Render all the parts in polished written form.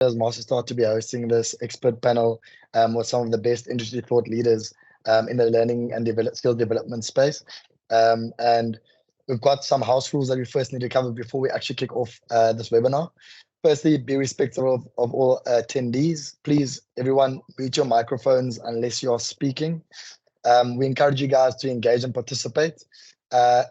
as MasterStart to be hosting this expert panel with some of the best industry thought leaders in the learning and skill development space. And we've got some house rules that we first need to cover before we actually kick off this webinar. Firstly, be respectful of all attendees. Please, everyone, mute your microphones unless you are speaking. We encourage you guys to engage and participate.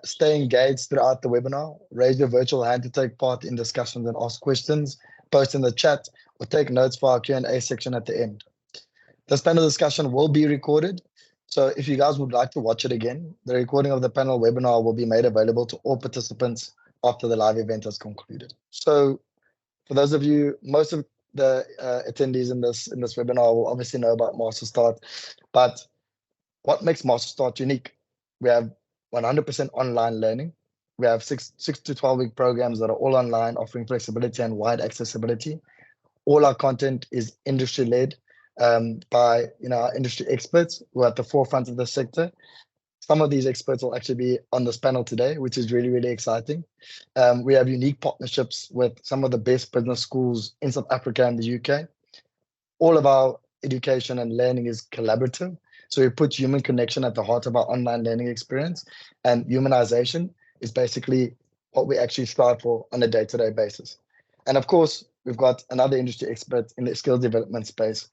Stay engaged throughout the webinar. Raise your virtual hand to take part in discussions and ask questions. Post in the chat or take notes for our Q&A section at the end. This panel discussion will be recorded. So if you guys would like to watch it again, the recording of the panel webinar will be made available to all participants after the live event has concluded. So for those of you, most of the attendees in this webinar will obviously know about MasterStart, but what makes MasterStart unique? We have 100% online learning. We have 6 to 12-week programs that are all online, offering flexibility and wide accessibility. All our content is industry-led by our industry experts who are at the forefront of the sector. Some of these experts will actually be on this panel today, which is really, really exciting. We have unique partnerships with some of the best business schools in South Africa and the UK. All of our education and learning is collaborative. So we put human connection at the heart of our online learning experience, and humanization is basically what we actually strive for on a day-to-day basis. And of course, we've got another industry expert in the skills development space,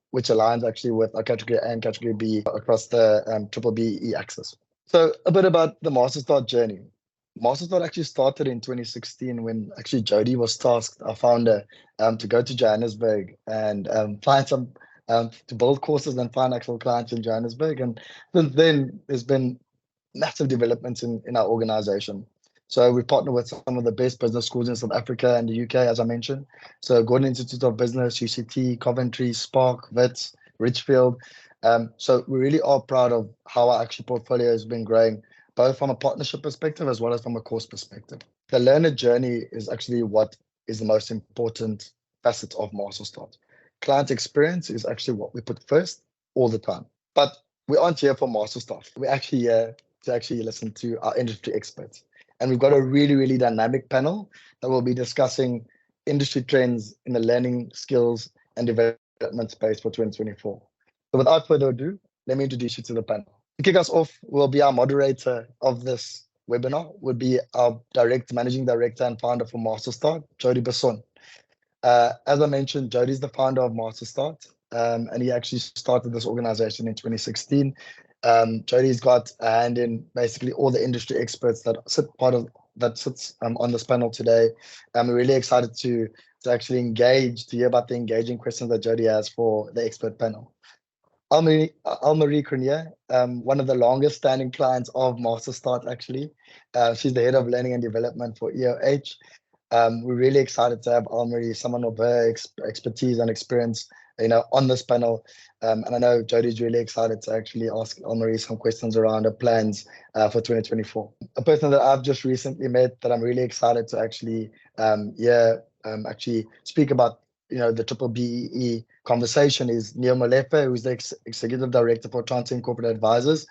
which aligns actually with our category A and category B across the BBBEE axis. So a bit about the MasterStart journey. MasterStart actually started in 2016 when actually Jody was tasked, our founder, to go to Johannesburg and find some to build courses and find actual clients in Johannesburg. And since then, there's been massive developments in our organization. So we partner with some of the best business schools in South Africa and the UK, as I mentioned. So Gordon Institute of Business, UCT, Coventry, Spark, Wits, Richfield. So we really are proud of how our actual portfolio has been growing, both from a partnership perspective as well as from a course perspective. The learner journey is actually what is the most important facet of MasterStart. Client experience is actually what we put first all the time. But we aren't here for MasterStart. We're actually here to actually listen to our industry experts. And we've got a really, really dynamic panel that will be discussing industry trends in the learning, skills, and development space for 2024. So without further ado, let me introduce you to the panel. To kick us off will be our moderator of this webinar, would be our managing director and founder for MasterStart, Jody Besson. As I mentioned, Jody is the founder of MasterStart, and he actually started this organization in 2016. Jody's got a hand in basically all the industry experts that sits on this panel today. I'm really excited to actually engage, to hear about the engaging questions that Jody has for the expert panel. Almarie Crenier, one of the longest standing clients of MasterStart actually. She's the head of learning and development for EOH. We're really excited to have Almarie, someone of her expertise and experience, on this panel. And I know Jody's really excited to actually ask Almarie some questions around her plans for 2024. A person that I've just recently met that I'm really excited to actually actually speak about, the BBBEE conversation is Neil Molefe, who's the executive director for Transcend Corporate Advisors.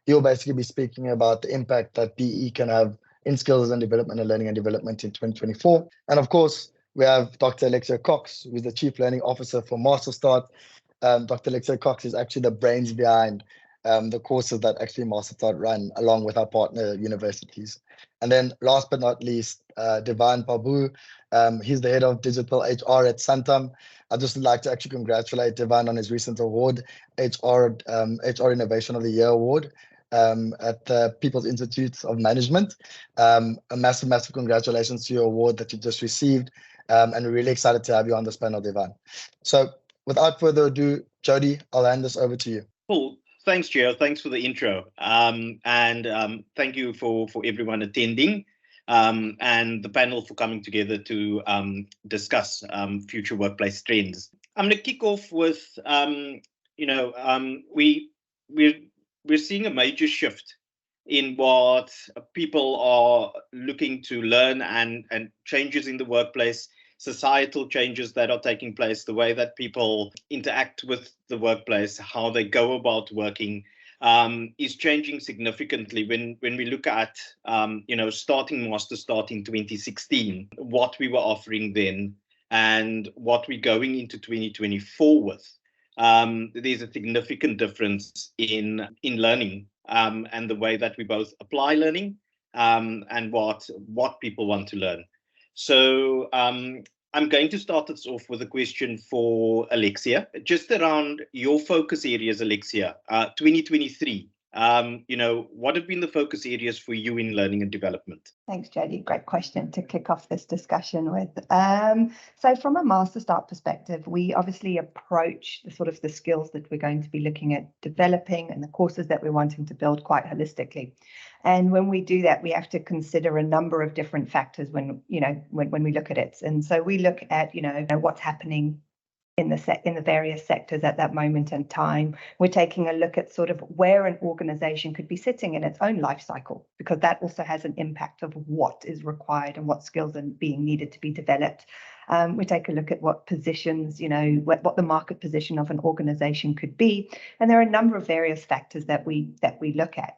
He'll basically be speaking about the impact that BE can have in skills and development and learning and development in 2024. And of course, we have Dr. Alexia Cox, who's the Chief Learning Officer for MasterStart. Dr. Alexia Cox is actually the brains behind the courses that actually MasterStart run along with our partner universities. And then last but not least, Devine Pabu. He's the head of digital HR at Santam. I'd just like to actually congratulate Devine on his recent award, HR Innovation of the Year award at the People's Institute of Management. A massive, massive congratulations to your award that you just received. And we're really excited to have you on this panel, Devine. So without further ado, Jody, I'll hand this over to you. Cool. Thanks, Gio. Thanks for the intro. And thank you for everyone attending and the panel for coming together to discuss future workplace trends. I'm going to kick off with, we're seeing a major shift in what people are looking to learn and changes in the workplace, societal changes that are taking place, the way that people interact with the workplace, how they go about working, is changing significantly. When we look at, starting MasterStart in 2016, what we were offering then and what we're going into 2024 with, there's a significant difference in learning and the way that we both apply learning and what people want to learn. So I'm going to start this off with a question for Alexia, just around your focus areas, Alexia, 2023. What have been the focus areas for you in learning and development? Thanks, Jody. Great question to kick off this discussion with. So from a MasterStart perspective, we obviously approach the skills that we're going to be looking at developing and the courses that we're wanting to build quite holistically. And when we do that, we have to consider a number of different factors when we look at it. And so we look at, what's happening in the various sectors at that moment in time. We're taking a look at sort of where an organization could be sitting in its own life cycle, because that also has an impact of what is required and what skills are being needed to be developed. We take a look at what positions, what the market position of an organization could be. And there are a number of various factors that we look at.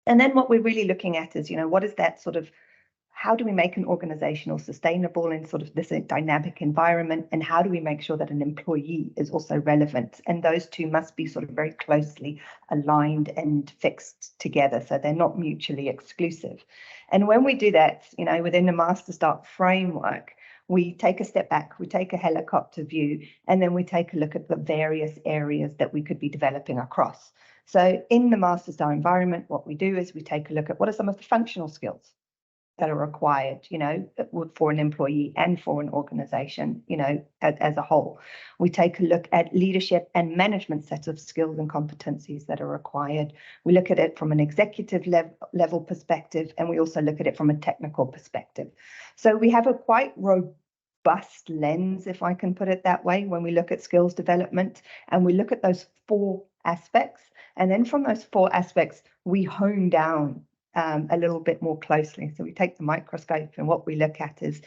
And then what we're really looking at is, what is that sort of, how do we make an organization sustainable in sort of this dynamic environment, and how do we make sure that an employee is also relevant? And those two must be sort of very closely aligned and fixed together, so they're not mutually exclusive. And when we do that, within the MasterStart framework, we take a step back, we take a helicopter view, and then we take a look at the various areas that we could be developing across. So in the MasterStart environment, what we do is we take a look at what are some of the functional skills that are required, for an employee and for an organization, as a whole. We take a look at leadership and management sets of skills and competencies that are required. We look at it from an executive level perspective, and we also look at it from a technical perspective. So we have a quite robust lens, if I can put it that way, when we look at skills development, and we look at those 4 aspects. And then from those 4 aspects, we hone down a little bit more closely. So we take the microscope, and what we look at is,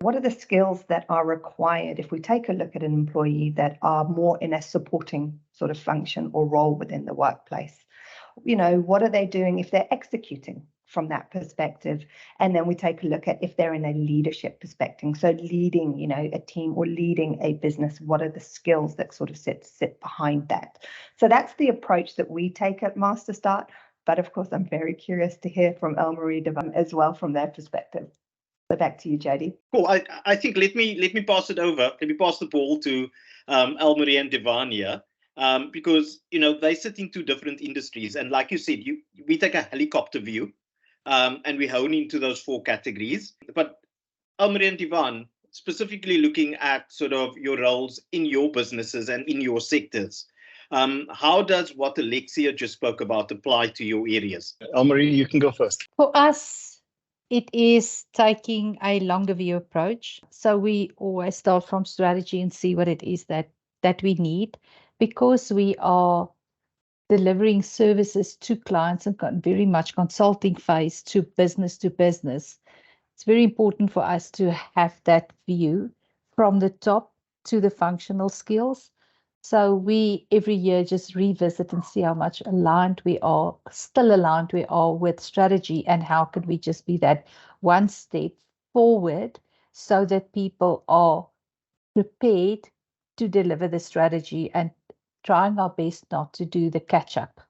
what are the skills that are required if we take a look at an employee that are more in a supporting sort of function or role within the workplace? What are they doing if they're executing from that perspective? And then we take a look at if they're in a leadership perspective, so leading, a team or leading a business, what are the skills that sort of sit behind that? So that's the approach that we take at MasterStart. But of course, I'm very curious to hear from Elmarie as well from their perspective. So back to you, Jody. Cool. I think let me pass it over. Let me pass the ball to Elmarie and Devan here, because they sit in 2 different industries, and like you said, we take a helicopter view, and we hone into those 4 categories. But Elmarie and Devan, specifically looking at sort of your roles in your businesses and in your sectors. How does what Alexia just spoke about apply to your areas? Elmarie, you can go first. For us, it is taking a longer view approach. So we always start from strategy and see what it is that we need, because we are delivering services to clients and very much consulting phase to business. It's very important for us to have that view from the top to the functional skills. So we every year just revisit and see how much still aligned we are with strategy, and how can we just be that one step forward so that people are prepared to deliver the strategy, and trying our best not to do the catch up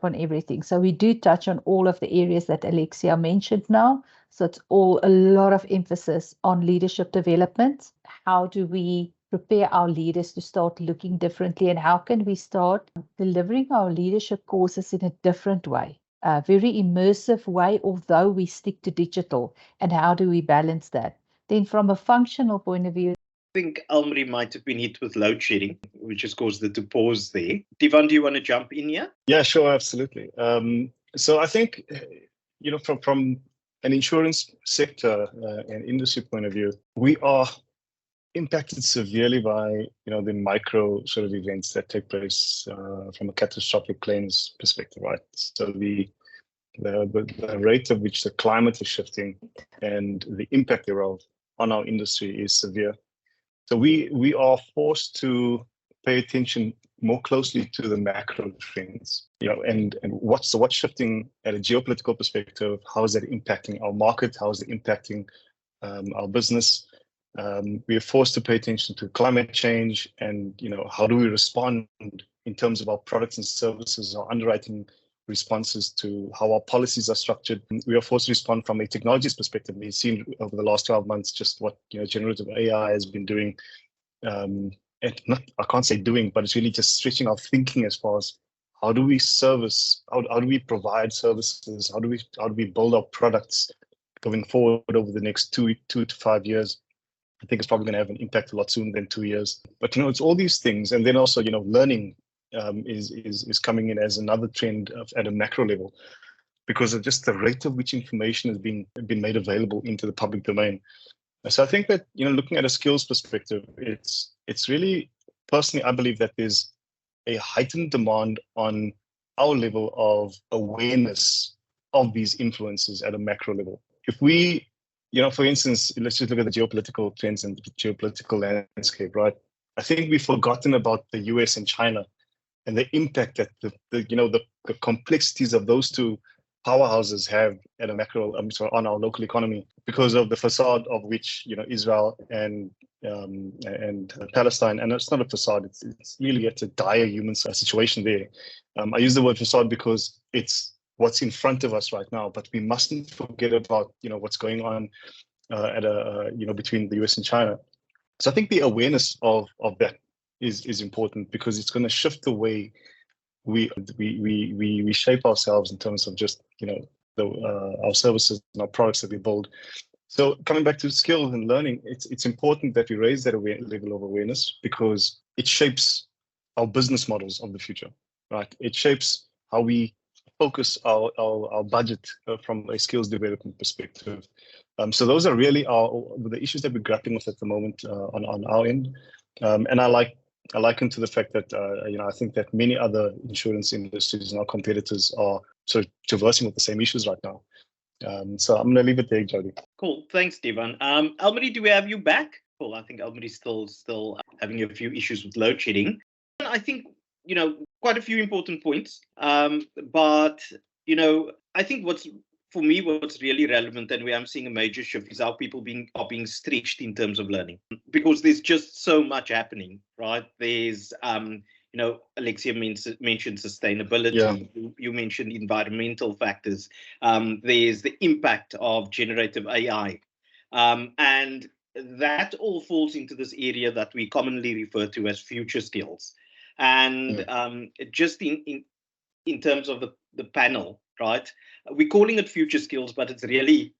on everything. So we do touch on all of the areas that Alexia mentioned now. So it's a lot of emphasis on leadership development. How do we prepare our leaders to start looking differently, and how can we start delivering our leadership courses in a different way, a very immersive way, although we stick to digital, and how do we balance that? Then from a functional point of view, I think Elmarie might have been hit with load shedding, which has caused her to pause there. Devan, do you want to jump in here? Yeah, sure, absolutely. So I think, from an insurance sector and industry point of view, we are impacted severely by the micro sort of events that take place from a catastrophic claims perspective, right? So the rate at which the climate is shifting and the impact thereof on our industry is severe. So we are forced to pay attention more closely to the macro trends, and what's shifting at a geopolitical perspective. How is that impacting our market? How is it impacting our business. We are forced to pay attention to climate change and, how do we respond in terms of our products and services, our underwriting responses to how our policies are structured. We are forced to respond from a technologies perspective. We've seen over the last 12 months just what generative AI has been doing. And I can't say doing, but it's really just stretching our thinking as far as how do we service, how do we provide services, how do we build our products going forward over the next two to 5 years. I think it's probably going to have an impact a lot sooner than 2 years. But it's all these things, and then also learning is coming in as another trend at a macro level, because of just the rate of which information has been made available into the public domain. So I think that looking at a skills perspective, it's really, personally, I believe that there's a heightened demand on our level of awareness of these influences at a macro level. If we, for instance, let's just look at the geopolitical trends and the geopolitical landscape, right? I think we've forgotten about the US and China and the impact that the complexities of those two powerhouses have at a macro, on our local economy, because of the facade of which Israel and Palestine, and it's not a facade; it's really a dire human situation there. I use the word facade because it's what's in front of us right now, but we mustn't forget about what's going on between the US and China. So I think the awareness of that is important, because it's going to shift the way we shape ourselves in terms of just our services and our products that we build. So coming back to skills and learning, it's important that we raise that level of awareness, because it shapes our business models of the future, right? It shapes how we focus our budget from a skills development perspective. So those are really the issues that we're grappling with at the moment on our end. And I liken to the fact that I think that many other insurance industries and our competitors are sort of traversing with the same issues right now. So I'm going to leave it there, Jody. Cool. Thanks, Devon. Almari, do we have you back? Cool. I think Almari's still having a few issues with load shedding. I think, quite a few important points. But I think what's really relevant, and where I'm seeing a major shift, is how people are being stretched in terms of learning, because there's just so much happening, right? There's Alexia mentioned sustainability. Yeah. You mentioned environmental factors. There's the impact of generative AI, and that all falls into this area that we commonly refer to as future skills. And just in terms of the panel, right? We're calling it future skills, but it's really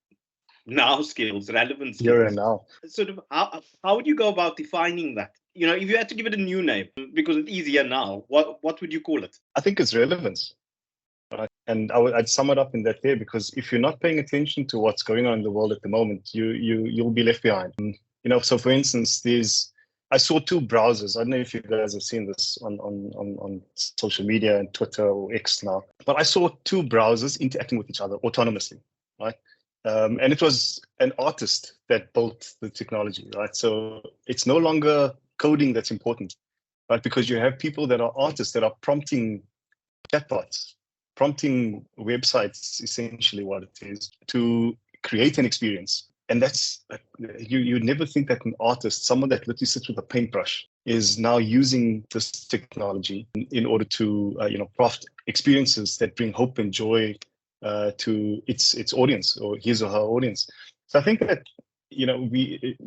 now skills, relevant skills. Here and now. Sort of, how would you go about defining that? If you had to give it a new name, because it's easier now, what would you call it? I think it's relevance. Right? And I'd sum it up in that there, because if you're not paying attention to what's going on in the world at the moment, you'll be left behind. So for instance, I saw two browsers. I don't know if you guys have seen this on social media and Twitter or X now, but I saw two browsers interacting with each other autonomously, right? And it was an artist that built the technology, right? So it's no longer coding that's important, right? Because you have people that are artists that are prompting chatbots, prompting websites, essentially what it is, to create an experience. And that's, you'd never think that an artist, someone that literally sits with a paintbrush, is now using this technology in order to, craft experiences that bring hope and joy to its audience, or his or her audience. So I think that,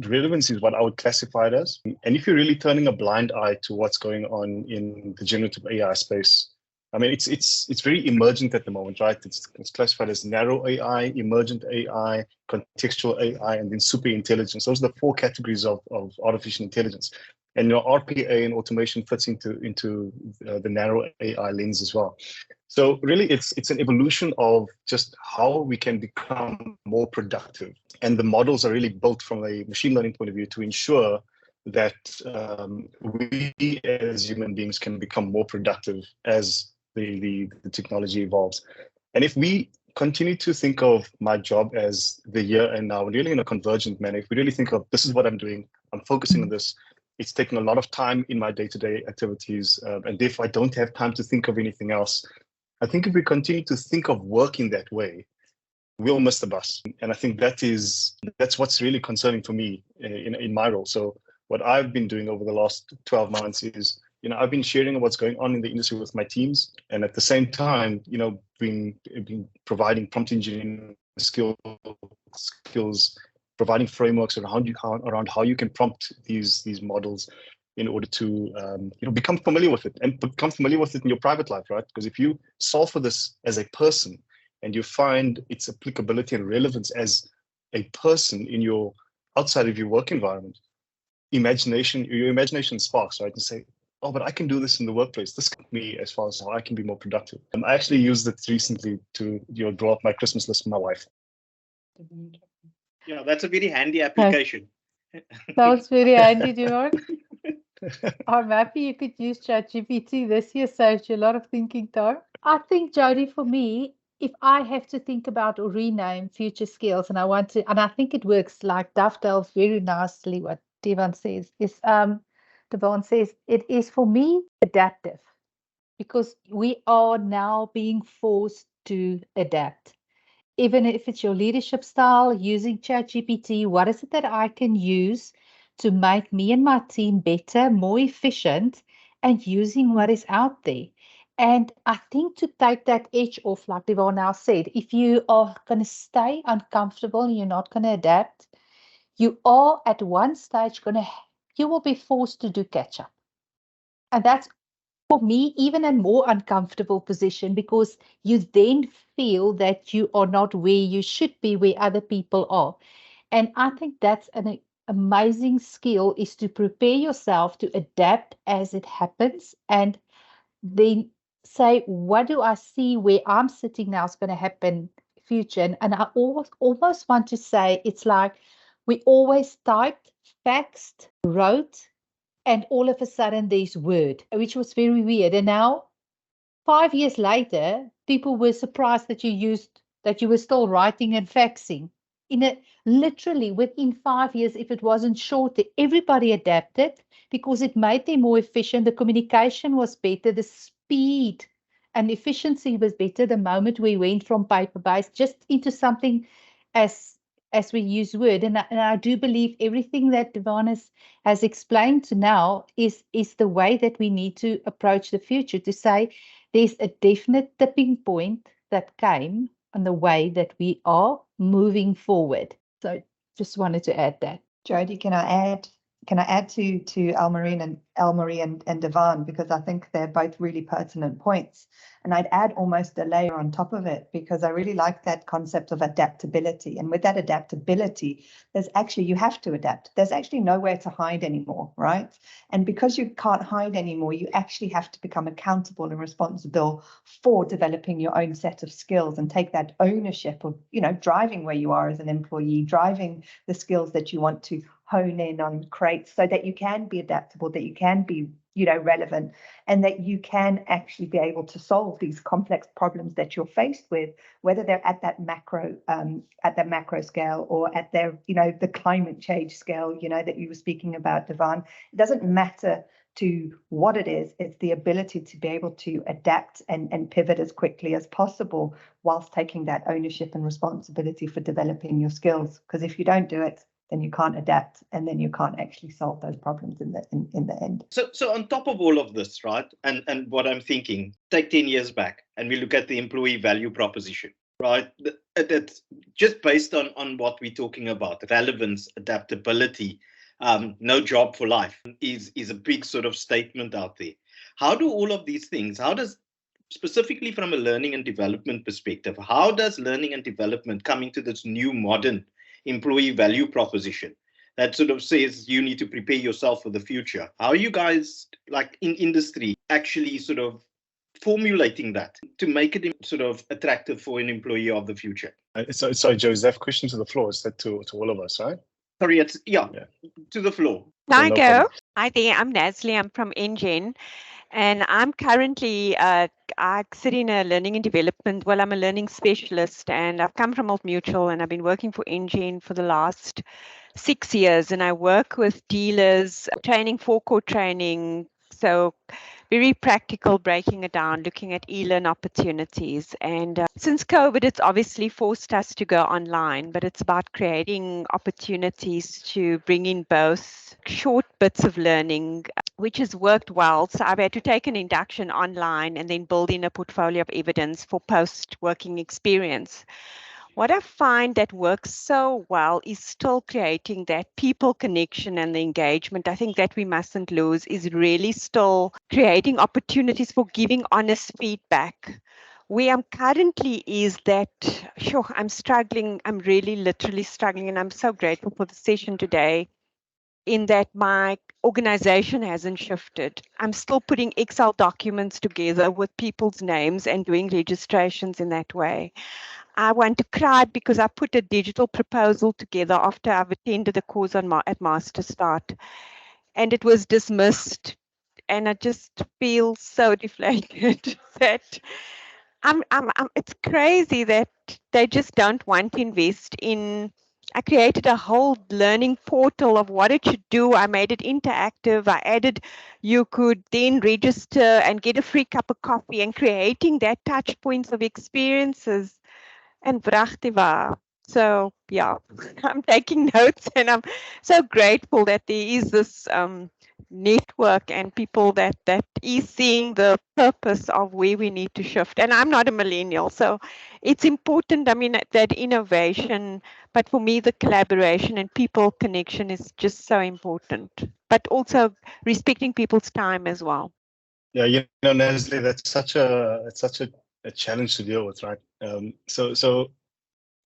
relevance is what I would classify it as. And if you're really turning a blind eye to what's going on in the generative AI space, I mean, it's very emergent at the moment, right? It's classified as narrow AI, emergent AI, contextual AI, and then super intelligence. Those are the four categories of artificial intelligence. And RPA and automation fits into the narrow AI lens as well. So really, it's an evolution of just how we can become more productive. And the models are really built from a machine learning point of view to ensure that we as human beings can become more productive as the technology evolves. And if we continue to think of my job as the here and now, really in a convergent manner, if we really think of this is what I'm doing, I'm focusing on this, it's taking a lot of time in my day-to-day activities, and if I don't have time to think of anything else, I think if we continue to think of work in that way, will miss the bus. And I think that's what's really concerning for me in my role. So what I've been doing over the last 12 months is, I've been sharing what's going on in the industry with my teams, and at the same time, been providing prompt engineering skills, providing frameworks around how you can prompt these models in order to become familiar with it, and become familiar with it in your private life, right? Because if you solve for this as a person and you find its applicability and relevance as a person in your outside of your work environment, your imagination sparks, right? And say, oh, but I can do this in the workplace. This can be as far as how I can be more productive. I actually used it recently to draw up my Christmas list for my wife. Yeah, that's a very handy application. Sounds very handy, George. I'm happy you could use ChatGPT this year. Saved you a lot of thinking time. I think, Jody, for me, if I have to think about or rename future skills, and I think it works, like dovetails very nicely what Devon says, Devon says, it is for me adaptive, because we are now being forced to adapt. Even if it's your leadership style, using ChatGPT, what is it that I can use to make me and my team better, more efficient, and using what is out there? And I think to take that edge off, like Devon now said, if you are going to stay uncomfortable and you're not going to adapt, you are at one stage you will be forced to do catch up. And that's, for me, even a more uncomfortable position, because you then feel that you are not where you should be, where other people are. And I think that's an amazing skill, is to prepare yourself to adapt as it happens, and then say, what do I see where I'm sitting now is going to happen future? And I almost want to say, it's like we always typed, faxed, wrote, and all of a sudden there's Word, which was very weird. And now, 5 years later, people were surprised that you were still writing and faxing. Literally within 5 years, if it wasn't shorter, everybody adapted because it made them more efficient. The communication was better, the speed and efficiency was better the moment we went from paper-based just into something as we use Word. And I do believe everything that Devon has explained to now is the way that we need to approach the future, to say there's a definite tipping point that came on the way that we are moving forward. So just wanted to add that. Jody, can I add to Elmarie and Devon, because I think they're both really pertinent points. And I'd add almost a layer on top of it, because I really like that concept of adaptability. And with that adaptability, you have to adapt. There's actually nowhere to hide anymore, right? And because you can't hide anymore, you actually have to become accountable and responsible for developing your own set of skills and take that ownership of, driving where you are as an employee, driving the skills that you want to hone in on, create, so that you can be adaptable, that you can be relevant, and that you can actually be able to solve these complex problems that you're faced with, whether they're at that macro scale or at their the climate change scale that you were speaking about, Devon. It doesn't matter to what it is, it's the ability to be able to adapt and pivot as quickly as possible whilst taking that ownership and responsibility for developing your skills. Because if you don't do it, then you can't adapt, and then you can't actually solve those problems in the end. So on top of all of this, right, and what I'm thinking, take 10 years back and we look at the employee value proposition, right? That's just based on what we're talking about, relevance, adaptability, no job for life is a big sort of statement out there. How do all of these things, specifically from a learning and development perspective, how does learning and development come into this new modern employee value proposition that sort of says you need to prepare yourself for the future? How are you guys, like in industry, actually sort of formulating that to make it sort of attractive for an employee of the future? Sorry, Joseph, question to the floor. Is that to all of us, right? Sorry, it's to the floor. I go. Hi there, I'm Nasli. I'm from Engine. And I'm currently, I sit in a learning and development, I'm a learning specialist, and I've come from Old Mutual, and I've been working for Engine for the last 6 years, and I work with dealers, training, forecourt training, so very practical, breaking it down, looking at e-learn opportunities. And since COVID, it's obviously forced us to go online, but it's about creating opportunities to bring in both short bits of learning, which has worked well. So I've had to take an induction online and then build in a portfolio of evidence for post-working experience. What I find that works so well is still creating that people connection and the engagement. I think that we mustn't lose is really still creating opportunities for giving honest feedback. Where I'm currently is that, sure, I'm struggling. I'm really literally struggling, and I'm so grateful for the session today in that my organization hasn't shifted. I'm still putting Excel documents together with people's names and doing registrations in that way. I want to cry because I put a digital proposal together after I've attended a course at MasterStart, and it was dismissed. And I just feel so deflated that it's crazy that they just don't want to invest in. I created a whole learning portal of what it should do. I made it interactive. I added, you could then register and get a free cup of coffee, and creating that touch points of experiences and prachtig. So yeah, I'm taking notes, and I'm so grateful that there is this network and people that is seeing the purpose of where we need to shift. And I'm not a millennial, so it's important. I mean, that innovation, but for me, the collaboration and people connection is just so important. But also respecting people's time as well. Yeah, Nestle, that's such a challenge to deal with, right? So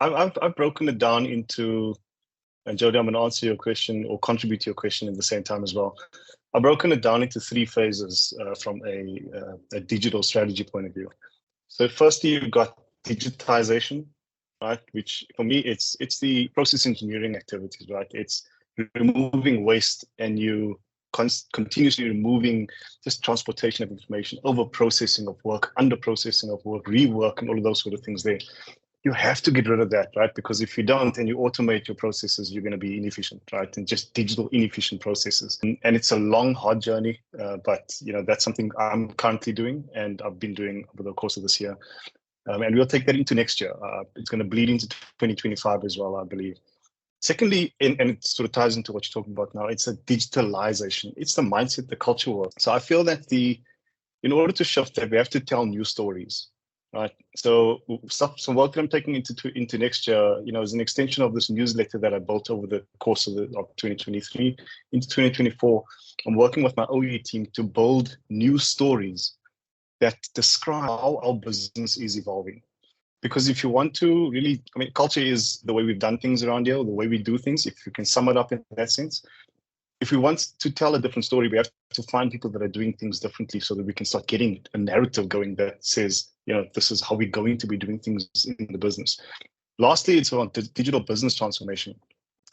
I've broken it down into, and Jody, I'm going to answer your question or contribute to your question at the same time as well. I've broken it down into 3 phases from a digital strategy point of view. So firstly, you've got digitization, right? Which for me, it's the process engineering activities, right? It's removing waste, and you continuously removing just transportation of information, over processing of work, under processing of work, rework, and all of those sort of things there. You have to get rid of that, right? Because if you don't and you automate your processes, you're going to be inefficient, right? And just digital inefficient processes. And it's a long, hard journey, but that's something I'm currently doing, and I've been doing over the course of this year. And we'll take that into next year. It's going to bleed into 2025 as well, I believe. Secondly, and it sort of ties into what you're talking about now, it's a digitalization. It's the mindset, the culture work. So I feel that in order to shift that, we have to tell new stories, right? So some work that I'm taking into next year, is an extension of this newsletter that I built over the course of 2023 into 2024. I'm working with my OE team to build new stories that describe how our business is evolving. Because if you want to really, culture is the way we've done things around here, the way we do things, if you can sum it up in that sense. If we want to tell a different story, we have to find people that are doing things differently so that we can start getting a narrative going that says, this is how we're going to be doing things in the business. Lastly, it's around digital business transformation.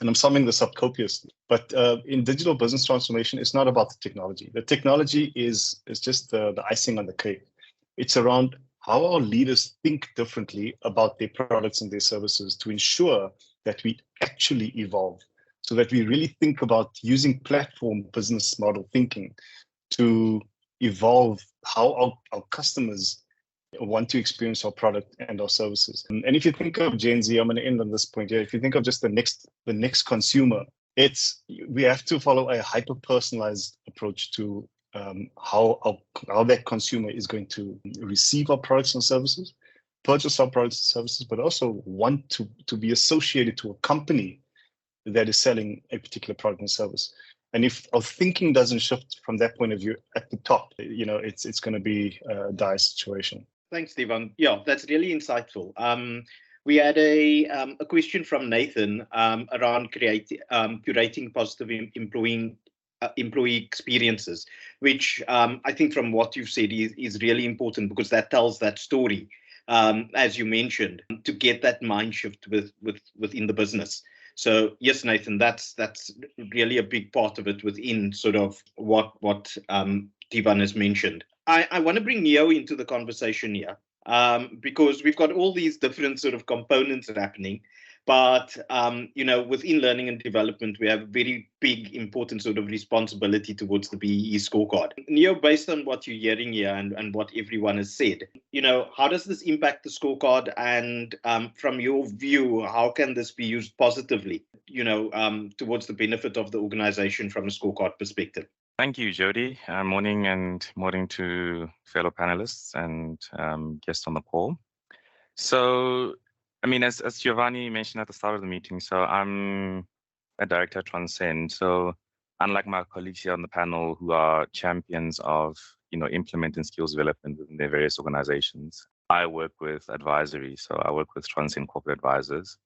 And I'm summing this up copiously. But in digital business transformation, it's not about the technology. The technology is just the icing on the cake. It's around how our leaders think differently about their products and their services to ensure that we actually evolve, so that we really think about using platform business model thinking to evolve how our customers want to experience our product and our services. And if you think of Gen Z, I'm going to end on this point here. If you think of just the next consumer, we have to follow a hyper-personalized approach to how that consumer is going to receive our products and services, purchase our products and services, but also want to be associated to a company that is selling a particular product and service. And if our thinking doesn't shift from that point of view at the top, it's going to be a dire situation. Thanks, Devon. Yeah, that's really insightful. We had a question from Nathan around curating positive employee experiences, which I think from what you've said is really important, because that tells that story, as you mentioned, to get that mind shift within the business. So yes, Nathan, that's really a big part of it within sort of what Devon has mentioned. I want to bring Neo into the conversation here, because we've got all these different sort of components happening, But, within learning and development, we have a very big, important sort of responsibility towards the BEE scorecard. Neo, based on what you're hearing here and what everyone has said, how does this impact the scorecard? And from your view, how can this be used positively, towards the benefit of the organization from a scorecard perspective? Thank you, Jody. Morning to fellow panelists and guests on the call. So, as Giovanni mentioned at the start of the meeting, so I'm a director at Transcend. So unlike my colleagues here on the panel who are champions of, implementing skills development within their various organizations, I work with advisory. So I work with Transcend Corporate Advisors.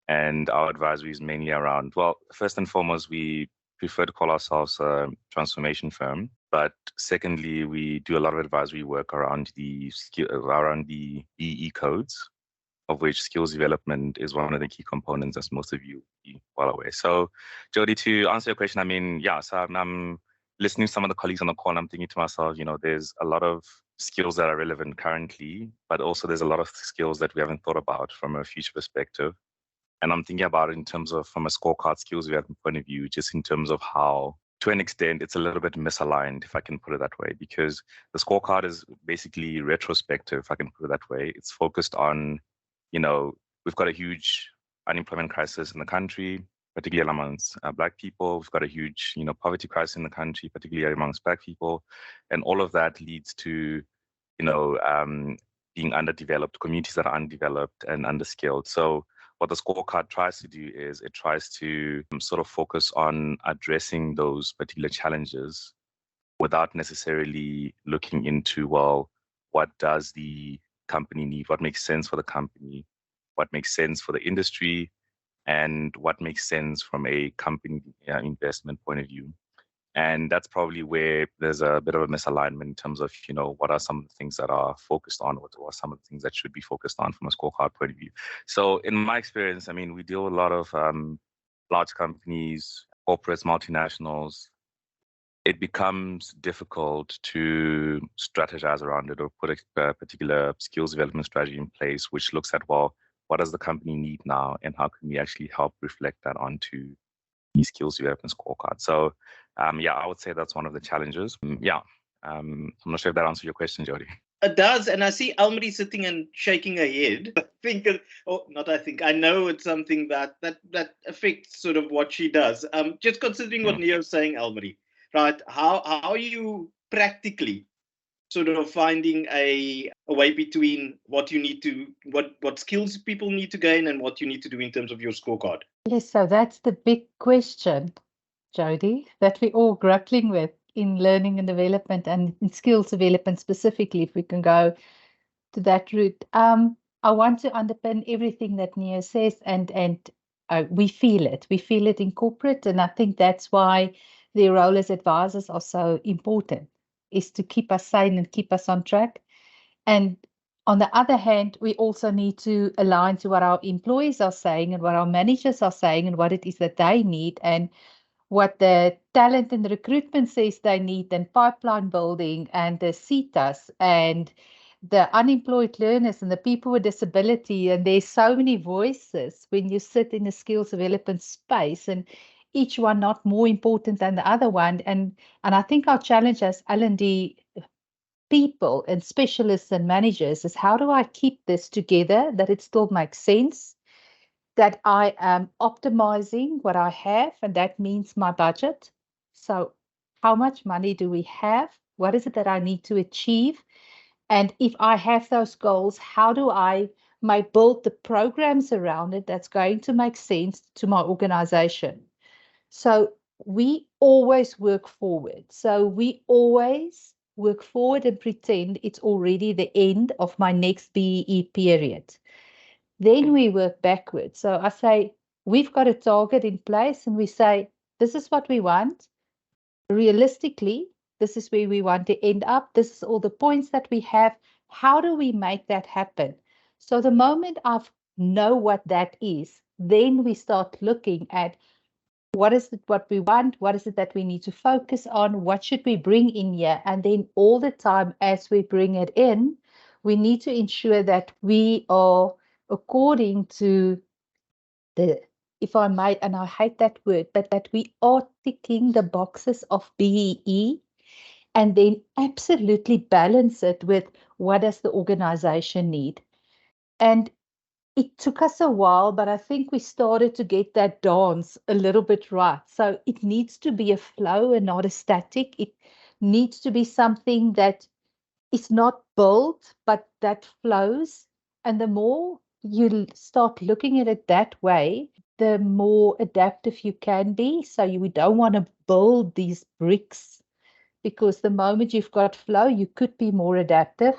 And our advisory is mainly around, well, first and foremost, we prefer to call ourselves a transformation firm. But secondly, we do a lot of advisory work around the BEE codes, of which skills development is one of the key components, as most of you are well aware. So, Jody, to answer your question, so I'm listening to some of the colleagues on the call, and I'm thinking to myself, there's a lot of skills that are relevant currently, but also there's a lot of skills that we haven't thought about from a future perspective. And I'm thinking about it in terms of, from a scorecard skills development point of view, just in terms of how, to an extent, it's a little bit misaligned, if I can put it that way, because the scorecard is basically retrospective, if I can put it that way. It's focused on, we've got a huge unemployment crisis in the country, particularly amongst Black people. We've got a huge, poverty crisis in the country, particularly amongst Black people. And all of that leads to, being underdeveloped, communities that are undeveloped and underskilled. So what the scorecard tries to do is it tries to sort of focus on addressing those particular challenges without necessarily looking into, well, what does the company need, what makes sense for the company, what makes sense for the industry, and what makes sense from a company investment point of view. And that's probably where there's a bit of a misalignment in terms of, what are some of the things that are focused on, what are some of the things that should be focused on from a scorecard point of view. So in my experience, we deal with a lot of large companies, corporates, multinationals. It becomes difficult to strategize around it or put a particular skills development strategy in place, which looks at, well, what does the company need now, and how can we actually help reflect that onto the skills development scorecard? So, I would say that's one of the challenges. I'm not sure if that answers your question, Jody. It does, and I see Elmarie sitting and shaking her head. I know it's something that affects sort of what she does. Just considering what Neo's saying, Elmarie, right? How are you practically sort of finding a way between what you need to, what skills people need to gain and what you need to do in terms of your scorecard? Yes, so that's the big question, Jody, that we're all grappling with in learning and development and in skills development specifically, if we can go to that route. I want to underpin everything that Neo says, and we feel it. We feel it in corporate, and I think that's why their role as advisors are so important, is to keep us sane and keep us on track. And on the other hand, we also need to align to what our employees are saying and what our managers are saying and what it is that they need and what the talent and the recruitment says they need, and pipeline building and the CETAs and the unemployed learners and the people with disability. And there's so many voices when you sit in the skills development space, and each one not more important than the other one. And I think our challenge as L&D people and specialists and managers is, how do I keep this together, that it still makes sense, that I am optimizing what I have, and that means my budget. So how much money do we have? What is it that I need to achieve? And if I have those goals, how do I build the programs around it that's going to make sense to my organization? So we always work forward. So we always work forward and pretend it's already the end of my next BEE period. Then we work backwards. So I say, we've got a target in place, and we say, this is what we want. Realistically, this is where we want to end up. This is all the points that we have. How do we make that happen? So the moment I know what that is, then we start looking at what is it, what we want, what is it that we need to focus on, what should we bring in here? And then all the time as we bring it in, we need to ensure that we are according to if I might, and I hate that word, but that we are ticking the boxes of BEE and then absolutely balance it with what does the organization need. And it took us a while, but I think we started to get that dance a little bit right. So it needs to be a flow and not a static. It needs to be something that is not built, but that flows. And the more you start looking at it that way, the more adaptive you can be. So we don't want to build these bricks, because the moment you've got flow, you could be more adaptive.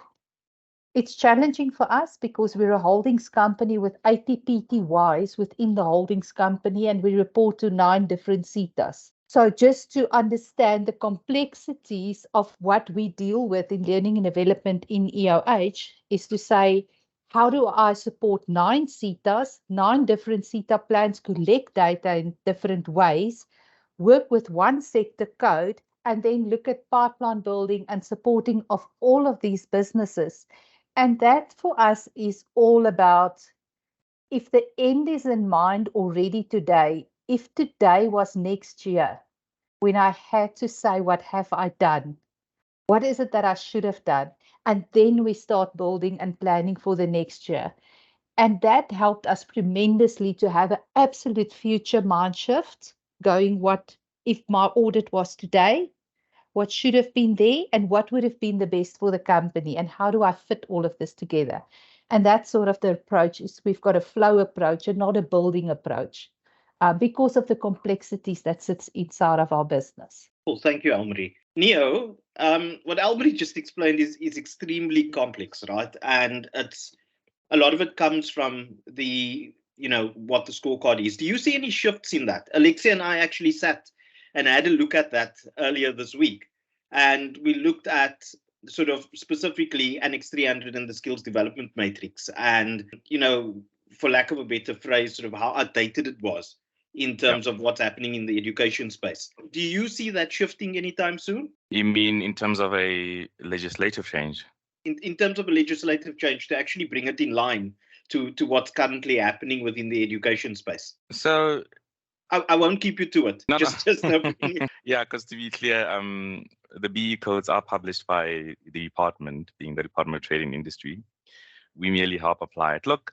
It's challenging for us because we're a holdings company with 80 PTYs within the holdings company, and we report to 9 different CETAs. So just to understand the complexities of what we deal with in learning and development in EOH is to say, how do I support 9 CETAs, 9 different CETA plans, collect data in different ways, work with one sector code, and then look at pipeline building and supporting of all of these businesses. And that for us is all about, if the end is in mind already today, if today was next year, when I had to say, what have I done? What is it that I should have done? And then we start building and planning for the next year. And that helped us tremendously to have an absolute future mind shift, going, what if my audit was today? What should have been there, and what would have been the best for the company, and how do I fit all of this together? And that's sort of the approach. Is we've got a flow approach and not a building approach, because of the complexities that sits inside of our business. Well, thank you, Almarie. Neo, what Almarie just explained is extremely complex, right? And it's a lot of it comes from the, what the scorecard is. Do you see any shifts in that? Alexia and I actually sat and had a look at that earlier this week. And we looked at sort of specifically Annex 300 and the skills development matrix. And, for lack of a better phrase, sort of how outdated it was in terms of what's happening in the education space. Do you see that shifting anytime soon? You mean in terms of a legislative change? In terms of a legislative change to actually bring it in line to what's currently happening within the education space? So I won't keep you to it. No. Just Yeah, because to be clear, the BE codes are published by the department, being the Department of Trade and Industry. We merely help apply it. Look,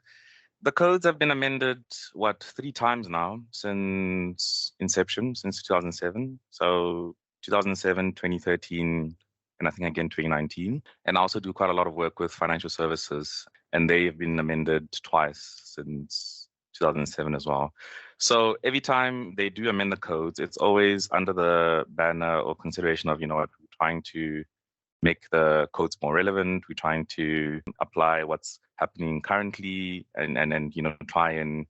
the codes have been amended, 3 times now since inception, since 2007. So 2007, 2013, and I think again 2019. And I also do quite a lot of work with financial services, and they have been amended twice since 2007 as well. So every time they do amend the codes, it's always under the banner or consideration of, we're trying to make the codes more relevant. We're trying to apply what's happening currently and try and,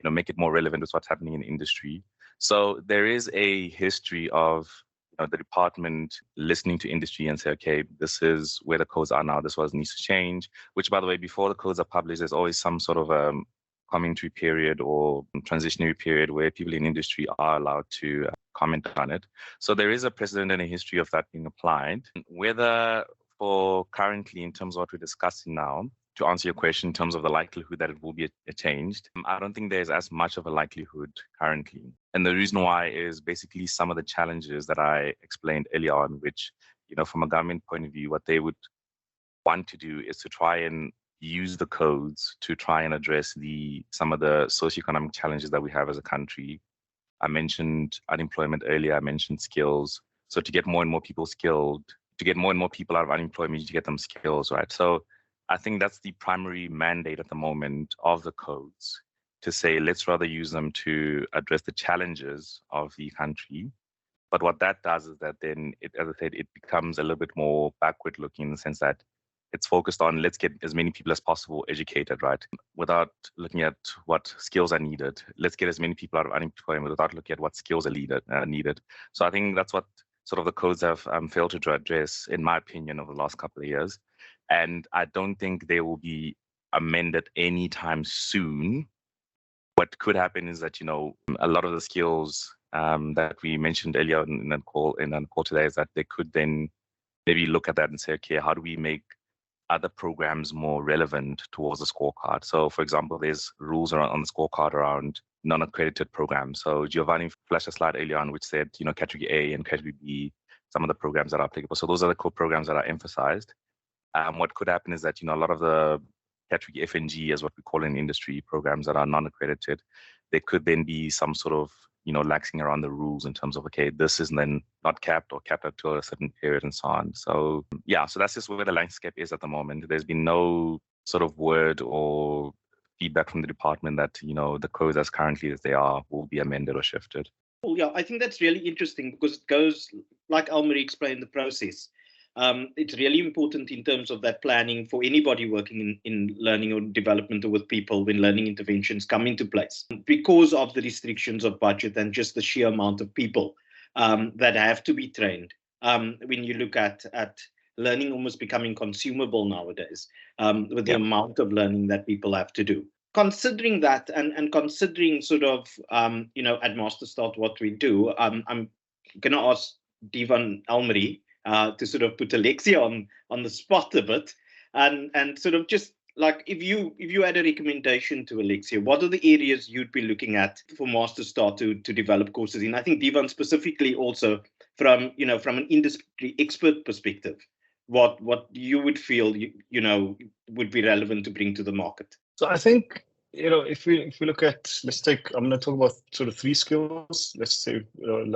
make it more relevant with what's happening in the industry. So there is a history of the department listening to industry and say, okay, this is where the codes are now. This was needs to change, which, by the way, before the codes are published, there's always some sort of commentary period or transitionary period where people in industry are allowed to comment on it. So there is a precedent and a history of that being applied. Whether for currently, in terms of what we're discussing now, to answer your question in terms of the likelihood that it will be changed, I don't think there's as much of a likelihood currently. And the reason why is basically some of the challenges that I explained earlier on, which, from a government point of view, what they would want to do is to try and use the codes to try and address some of the socioeconomic challenges that we have as a country. I mentioned unemployment earlier, I mentioned skills. So to get more and more people skilled, to get more and more people out of unemployment, to get them skills, right? So I think that's the primary mandate at the moment of the codes, to say, let's rather use them to address the challenges of the country. But what that does is that then, as I said, it becomes a little bit more backward looking in the sense that it's focused on let's get as many people as possible educated, right? Without looking at what skills are needed. Let's get as many people out of unemployment without looking at what skills are needed. So I think that's what sort of the codes have failed to address, in my opinion, over the last couple of years. And I don't think they will be amended anytime soon. What could happen is that, a lot of the skills that we mentioned earlier in the call today is that they could then maybe look at that and say, okay, how do we make other programs more relevant towards the scorecard? So, for example, there's rules on the scorecard around non-accredited programs. So Giovanni flashed a slide earlier on which said, category A and category B, some of the programs that are applicable. So those are the core programs that are emphasized. What could happen is that, a lot of the category F and G, as what we call in industry, programs that are non-accredited, there could then be some sort of, laxing around the rules in terms of, okay, this is then not capped or capped up to a certain period and so on. So yeah, so that's just where the landscape is at the moment. There's been no sort of word or feedback from the department that, the codes as currently as they are will be amended or shifted. Well, yeah, I think that's really interesting because it goes, like Almarie explained, the process. It's really important in terms of that planning for anybody working in learning or development or with people when learning interventions come into place, because of the restrictions of budget and just the sheer amount of people that have to be trained. When you look at learning almost becoming consumable nowadays, with the amount of learning that people have to do. Considering that and considering sort of, at MasterStart what we do, I'm going to ask Divan Almarie to sort of put Alexia on the spot a bit, and sort of just like if you had a recommendation to Alexia, what are the areas you'd be looking at for MasterStart to develop courses in? I think Divan specifically also from an industry expert perspective, what you would feel would be relevant to bring to the market. So I think, if we look at, I'm going to talk about sort of 3 skills. Let's say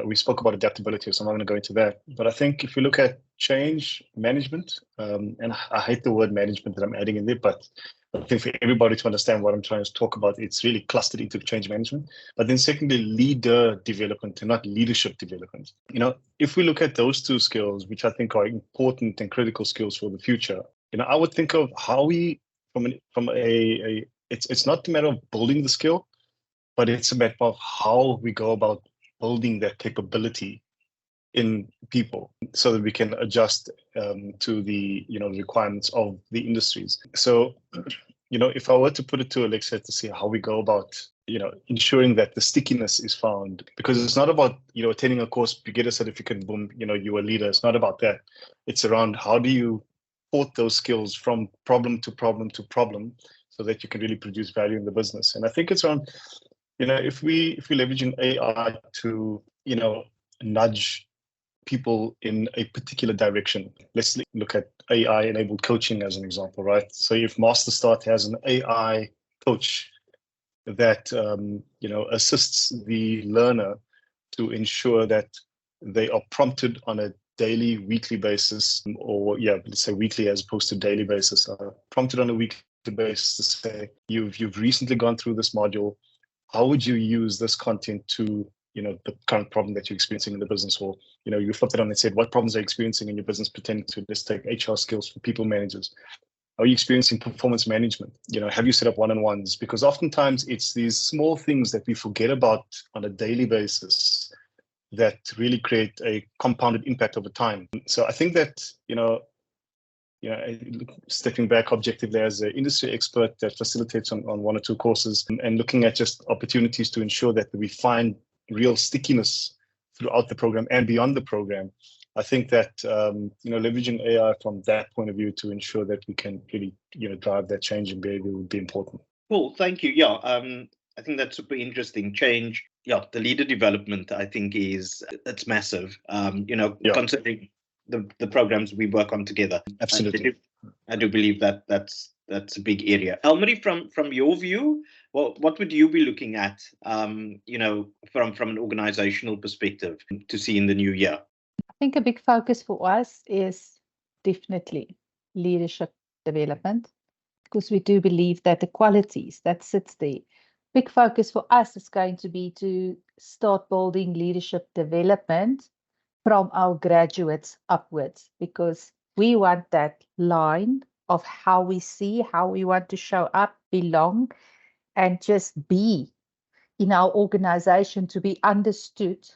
we spoke about adaptability, so I'm not going to go into that. But I think if you look at change management, and I hate the word management that I'm adding in there, but I think for everybody to understand what I'm trying to talk about, it's really clustered into change management. But then secondly, leader development and not leadership development. If we look at those 2 skills, which I think are important and critical skills for the future, I would think of how we, it's not a matter of building the skill, but it's a matter of how we go about building that capability in people so that we can adjust to the requirements of the industries. So, if I were to put it to Alexia to see how we go about, ensuring that the stickiness is found, because it's not about, attending a course, you get a certificate, boom, you're a leader. It's not about that. It's around how do you port those skills from problem to problem to problem, so that you can really produce value in the business. And I think it's around, if we leveraging AI to, nudge people in a particular direction. Let's look at AI-enabled coaching as an example, right? So if MasterStart has an AI coach that, assists the learner to ensure that they are prompted on a daily, weekly basis, or let's say weekly as opposed to daily basis, prompted on a weekly basis to say, you've recently gone through this module, how would you use this content to the current problem that you're experiencing in the business? Or you flipped it on and said, what problems are you experiencing in your business pertaining to, let's take HR skills for people managers? Are you experiencing performance management? Have you set up one-on-ones? Because oftentimes it's these small things that we forget about on a daily basis that really create a compounded impact over time. So I think that stepping back objectively as an industry expert that facilitates on 1 or 2 courses, and looking at just opportunities to ensure that we find real stickiness throughout the program and beyond the program. I think that leveraging AI from that point of view to ensure that we can really drive that change in behavior would be important. Cool, thank you. Yeah, I think that's super interesting. Change, the leader development, I think it's massive. Considering the programs we work on together. Absolutely. I do believe that's a big area. Almarie, from your view, what would you be looking at, from an organizational perspective to see in the new year? I think a big focus for us is definitely leadership development, because we do believe that the qualities that sits there, big focus for us is going to be to start building leadership development from our graduates upwards, because we want that line of how we see, how we want to show up, belong, and just be in our organization to be understood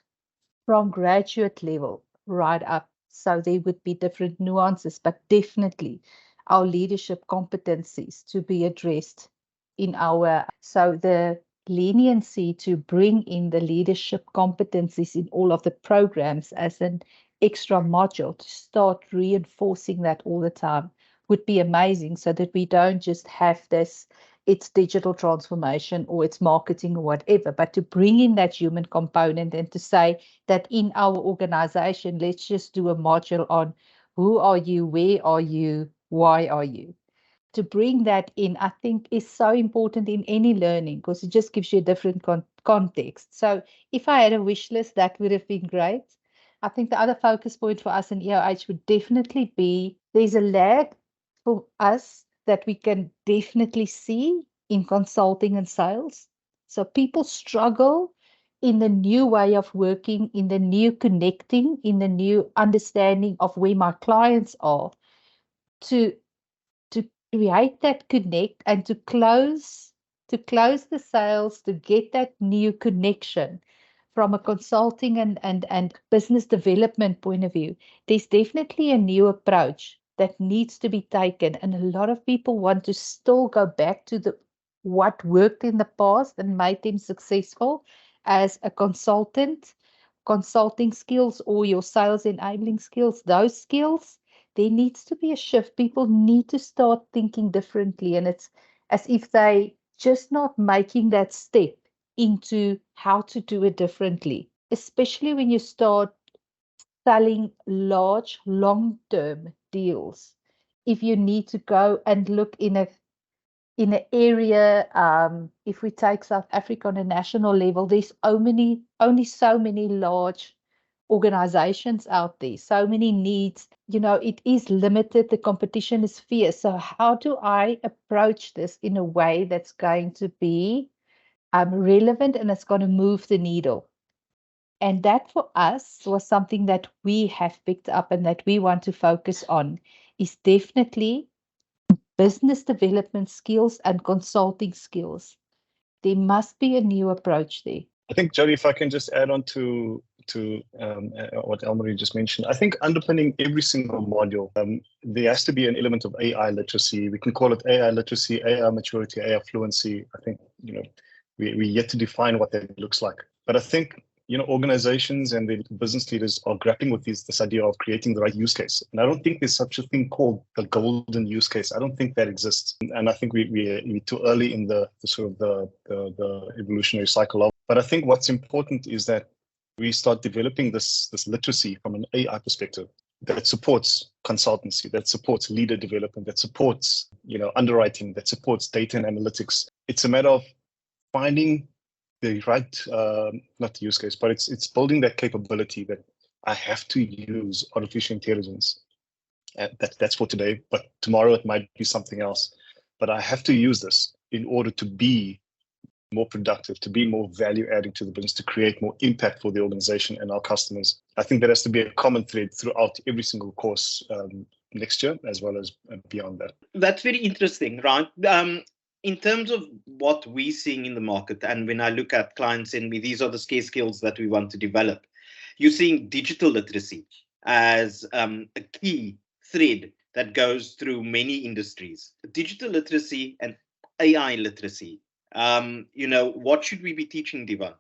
from graduate level right up. So there would be different nuances, but definitely our leadership competencies to be addressed in so the leniency to bring in the leadership competencies in all of the programs as an extra module to start reinforcing that all the time would be amazing, so that we don't just have this it's digital transformation or it's marketing or whatever, but to bring in that human component and to say that in our organization, let's just do a module on who are you, where are you, why are you? To bring that in, I think is so important in any learning because it just gives you a different context. So if I had a wish list, that would have been great. I think the other focus point for us in EOH would definitely be there's a lag for us that we can definitely see in consulting and sales. So people struggle in the new way of working, in the new connecting, in the new understanding of where my clients are to create that connect and to close the sales, to get that new connection from a consulting and business development point of view. There's definitely a new approach that needs to be taken. And a lot of people want to still go back to what worked in the past and made them successful as a consultant, consulting skills or your sales enabling skills, those skills. There needs to be a shift. People need to start thinking differently. And it's as if they just not making that step into how to do it differently, especially when you start selling large, long-term deals. If you need to go and look in an area, if we take South Africa on a national level, there's only so many large organizations out there, so many needs, it is limited, the competition is fierce. So how do I approach this in a way that's going to be relevant and it's going to move the needle? And that for us was something that we have picked up and that we want to focus on, is definitely business development skills and consulting skills. There must be a new approach there. I think, Jody, if I can just add on to what Elmarie just mentioned, I think underpinning every single module, there has to be an element of AI literacy. We can call it AI literacy, AI maturity, AI fluency. I think, we're yet to define what that looks like. But I think, organizations and the business leaders are grappling with this idea of creating the right use case. And I don't think there's such a thing called the golden use case. I don't think that exists. And I think we're too early in the sort of the evolutionary cycle of. But I think what's important is that we start developing this literacy from an AI perspective that supports consultancy, that supports leader development, that supports, underwriting, that supports data and analytics. It's a matter of finding the right, not the use case, but it's building that capability that I have to use artificial intelligence. That's for today, but tomorrow it might be something else. But I have to use this in order to be more productive, to be more value adding to the business, to create more impact for the organization and our customers. I think that has to be a common thread throughout every single course next year, as well as beyond that. That's very interesting, right? In terms of what we're seeing in the market, and when I look at clients in me, these are the scarce skills that we want to develop. You're seeing digital literacy as a key thread that goes through many industries. Digital literacy and AI literacy. What should we be teaching, Divan?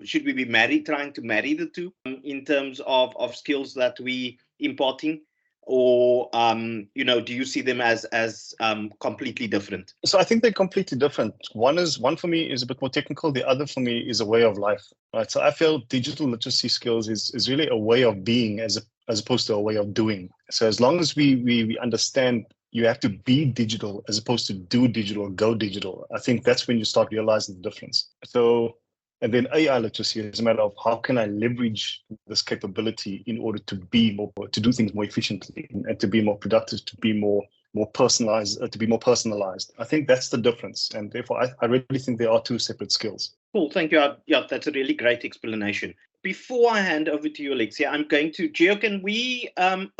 Should we be trying to marry the two in terms of skills that we imparting? Or do you see them as completely different? So I think they're completely different. One for me is a bit more technical. The other for me is a way of life. Right. So I feel digital literacy skills is really a way of being as opposed to a way of doing. So as long as we understand you have to be digital as opposed to do digital or go digital, I think that's when you start realizing the difference. So. And then AI literacy is a matter of how can I leverage this capability in order to do things more efficiently and to be more productive, to be more personalized, to be more personalized. I think that's the difference. And therefore, I really think there are two separate skills. Cool. Thank you. Yeah, that's a really great explanation. Before I hand over to you, Alexia, I'm going to, Gio, can we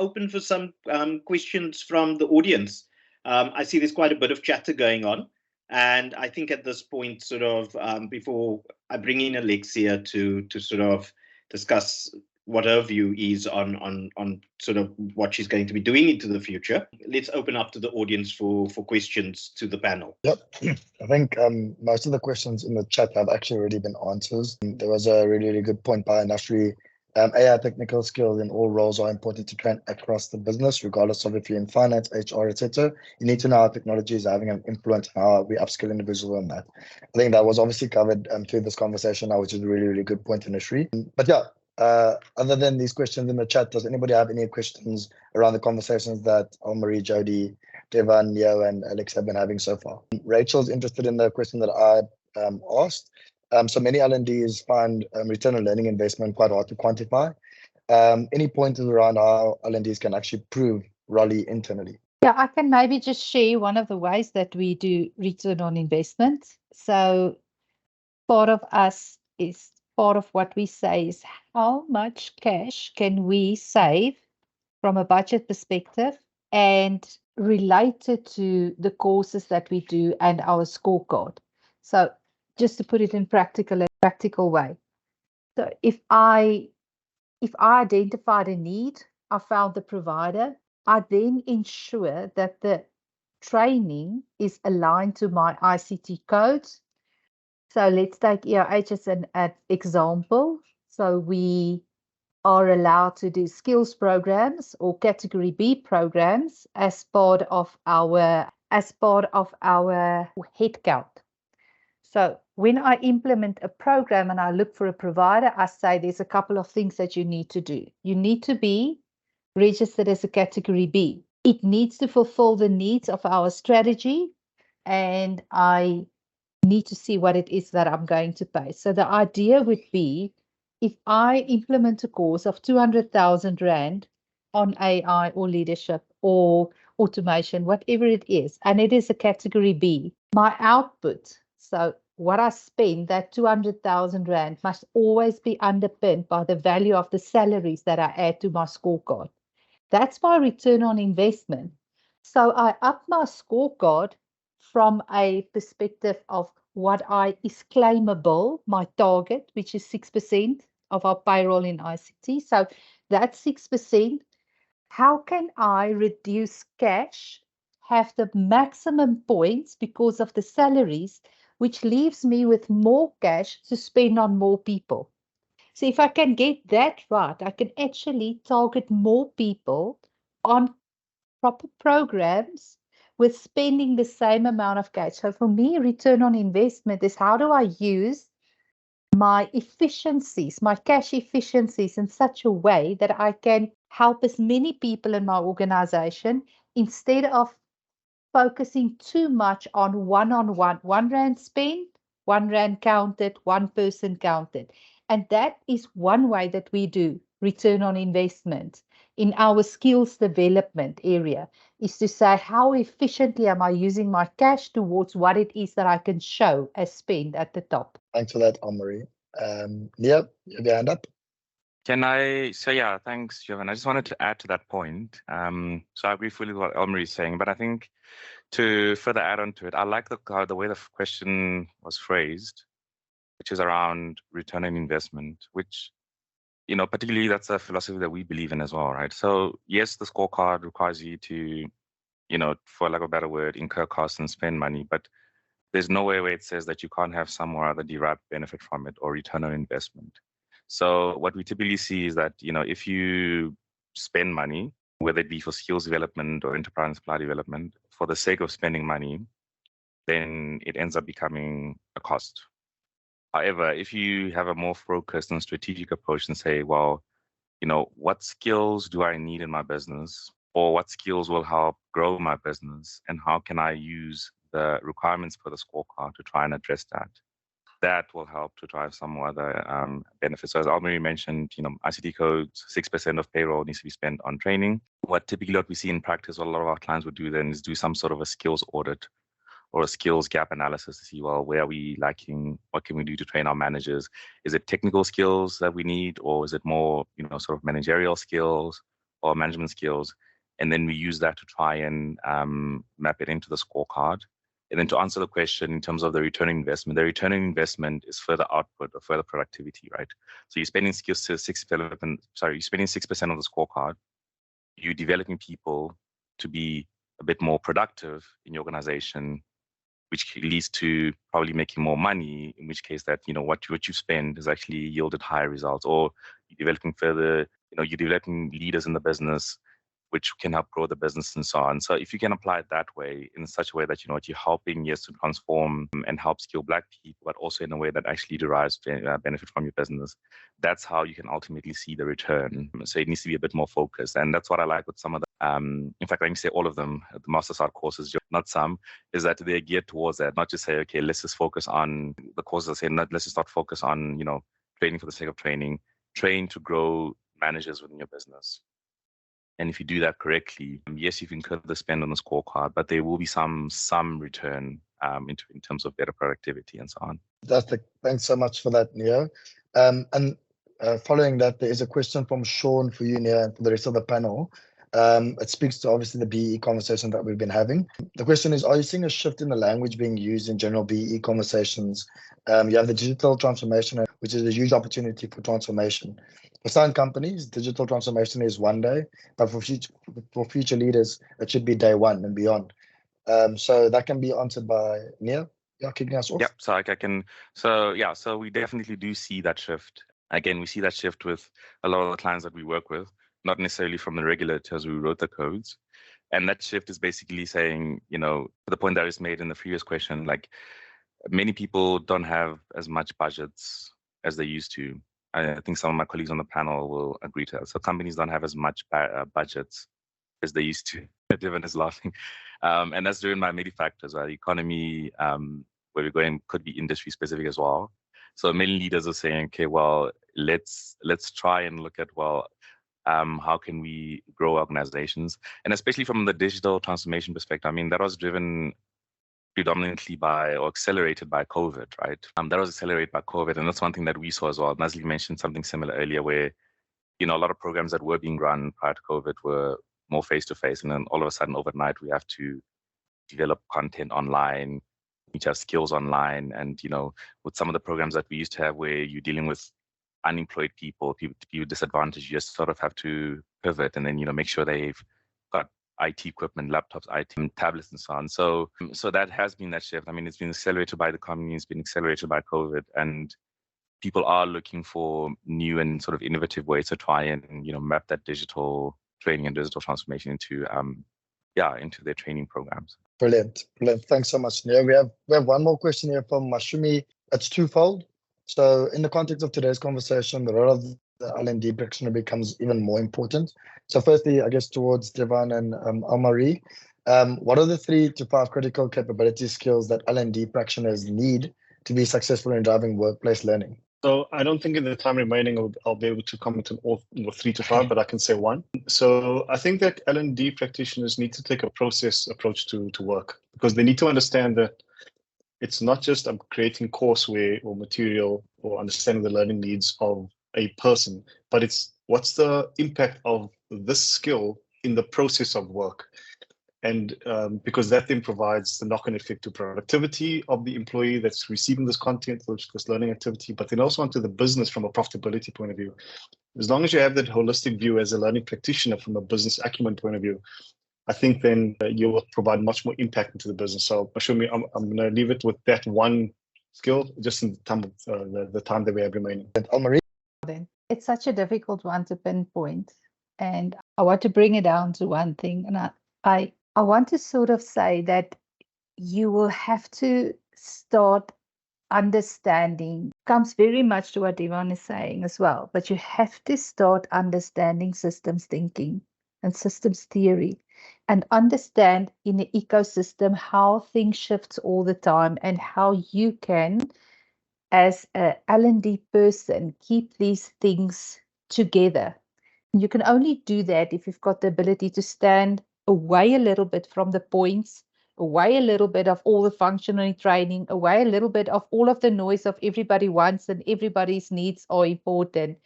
open for some questions from the audience? I see there's quite a bit of chatter going on. And I think at this point, sort of before I bring in Alexia to sort of discuss what her view is on sort of what she's going to be doing into the future, let's open up to the audience for questions to the panel. Yep, I think most of the questions in the chat have actually already been answered. There was a really, really good point by Nafri AI technical skills in all roles are important to train across the business, regardless of if you're in finance, HR, etc. You need to know how technology is having an influence on how we upskill individuals on that. I think that was obviously covered through this conversation now, which is a really, really good point initially. But yeah, other than these questions in the chat, does anybody have any questions around the conversations that Marie, Jody, Devan, Leo, and Alex have been having so far? Rachel's interested in the question that I asked. So many L&Ds find return on learning investment quite hard to quantify. Any pointers around how L&Ds can actually prove ROLI internally? Yeah, I can maybe just share one of the ways that we do return on investment. So part of what we say is how much cash can we save from a budget perspective and related to the courses that we do and our scorecard. So just to put it in practical way. So if I identified a need, I found the provider, I then ensure that the training is aligned to my ICT codes. So let's take ERH as an example. So we are allowed to do skills programs or category B programs as part of our headcount. So when I implement a program and I look for a provider, I say there's a couple of things that you need to do. You need to be registered as a category B. It needs to fulfill the needs of our strategy, and I need to see what it is that I'm going to pay. So the idea would be, if I implement a course of 200,000 Rand on AI or leadership or automation, whatever it is, and it is a category B, my output, so what I spend, that 200,000 Rand, must always be underpinned by the value of the salaries that I add to my scorecard. That's my return on investment. So I up my scorecard from a perspective of what is claimable, my target, which is 6% of our payroll in ICT. So that's 6%. How can I reduce cash, have the maximum points because of the salaries, which leaves me with more cash to spend on more people? So if I can get that right, I can actually target more people on proper programs with spending the same amount of cash. So for me, return on investment is how do I use my efficiencies, my cash efficiencies in such a way that I can help as many people in my organization instead of focusing too much on one-on-one, 1 Rand spent, 1 Rand counted, one person counted. And that is one way that we do return on investment in our skills development area, is to say, how efficiently am I using my cash towards what it is that I can show as spend at the top? Thanks for that, Anne-Marie. Leo, you have your hand up. Yeah, thanks, Jovan. I just wanted to add to that point. So I agree fully with what Anne-Marie is saying, but I think to further add on to it, I like the way the question was phrased, which is around return on investment, which, particularly that's a philosophy that we believe in as well, right? So yes, the scorecard requires you to, for lack of a better word, incur costs and spend money, but there's no way where it says that you can't have some or other derived benefit from it or return on investment. So what we typically see is that, if you spend money, whether it be for skills development or enterprise and supply development, for the sake of spending money, then it ends up becoming a cost. However, if you have a more focused and strategic approach and say, well, what skills do I need in my business, or what skills will help grow my business, and how can I use the requirements for the scorecard to try and address that? That will help to drive some other benefits. So as Almiri mentioned, ICT codes, 6% of payroll needs to be spent on training. What we see in practice, what a lot of our clients would do then is do some sort of a skills audit or a skills gap analysis to see, well, where are we lacking? What can we do to train our managers? Is it technical skills that we need, or is it more, sort of managerial skills or management skills? And then we use that to try and map it into the scorecard. And then to answer the question in terms of the return on investment, the return on investment is further output or further productivity, right? So you're spending you're spending 6% of the scorecard. You're developing people to be a bit more productive in your organization, which leads to probably making more money, in which case that, what you spend has actually yielded higher results, or you're developing further, you're developing leaders in the business, which can help grow the business and so on. So if you can apply it that way, in such a way that, you're helping, yes, to transform and help skill Black people, but also in a way that actually derives benefit from your business, that's how you can ultimately see the return. So it needs to be a bit more focused. And that's what I like with some of the, in fact, let me say all of them, the MasterStart courses, not some, is that they're geared towards that, not just say, okay, let's just focus on the courses I say, let's just not focus on, training for the sake of training, train to grow managers within your business. And if you do that correctly, yes, you can cut the spend on the scorecard, but there will be some return in terms of better productivity and so on. Fantastic. Thanks so much for that, Neo. Following that, there is a question from Sean for you, Neo, and for the rest of the panel. It speaks to obviously the BEE conversation that we've been having. The question is, are you seeing a shift in the language being used in general BEE conversations? You have the digital transformation, which is a huge opportunity for transformation. For some companies, digital transformation is one day, but for future leaders, it should be day one and beyond. So that can be answered by Neo. Yeah, kicking us off. Yeah, so I can. So we definitely do see that shift. Again, we see that shift with a lot of the clients that we work with, not necessarily from the regulators who wrote the codes. And that shift is basically saying, the point that was made in the previous question, like many people don't have as much budgets as they used to. I think some of my colleagues on the panel will agree to that. So companies don't have as much budgets as they used to. Devin is laughing. And that's driven by many factors, right? The economy, where we're going could be industry specific as well. So many leaders are saying, okay, well, let's try and look at, how can we grow organizations? And especially from the digital transformation perspective, I mean, that was driven predominantly by or accelerated by COVID, right? That was accelerated by COVID. And that's one thing that we saw as well. Nazli mentioned something similar earlier where, a lot of programs that were being run prior to COVID were more face-to-face. And then all of a sudden overnight, we have to develop content online, teach our skills online. And, with some of the programs that we used to have where you're dealing with unemployed people with disadvantaged, you just sort of have to pivot and then, make sure they've got IT equipment, laptops, IT tablets, and so on. So that has been that shift. I mean, it's been accelerated by the economy, it's been accelerated by COVID, and people are looking for new and sort of innovative ways to try and, map that digital training and digital transformation into their training programs. Brilliant. Thanks so much, Neo. We have one more question here from Mashumi. It's twofold. So in the context of today's conversation, the role of the L&D practitioner becomes even more important. So firstly, I guess towards Devon and Almarie, what are the 3 to 5 critical capability skills that L&D practitioners need to be successful in driving workplace learning? So I don't think in the time remaining I'll be able to comment on all 3 to 5, but I can say 1. So I think that L&D practitioners need to take a process approach to work, because they need to understand that it's not just creating courseware or material or understanding the learning needs of a person, but it's what's the impact of this skill in the process of work. And because that then provides the knock-on effect to productivity of the employee that's receiving this content, this learning activity, but then also onto the business from a profitability point of view. As long as you have that holistic view as a learning practitioner from a business acumen point of view, I think then you will provide much more impact into the business. So Mashumi, I'm going to leave it with that one skill, just in the time that we have remaining. Almarie? It's such a difficult one to pinpoint, and I want to bring it down to one thing. And I want to sort of say that you will have to start understanding, comes very much to what Devon is saying as well, but you have to start understanding systems thinking and systems theory, and understand in the ecosystem how things shift all the time and how you can, as a L&D person, keep these things together. You can only do that if you've got the ability to stand away a little bit from the points, away a little bit of all the functional training, away a little bit of all of the noise of everybody wants and everybody's needs are important,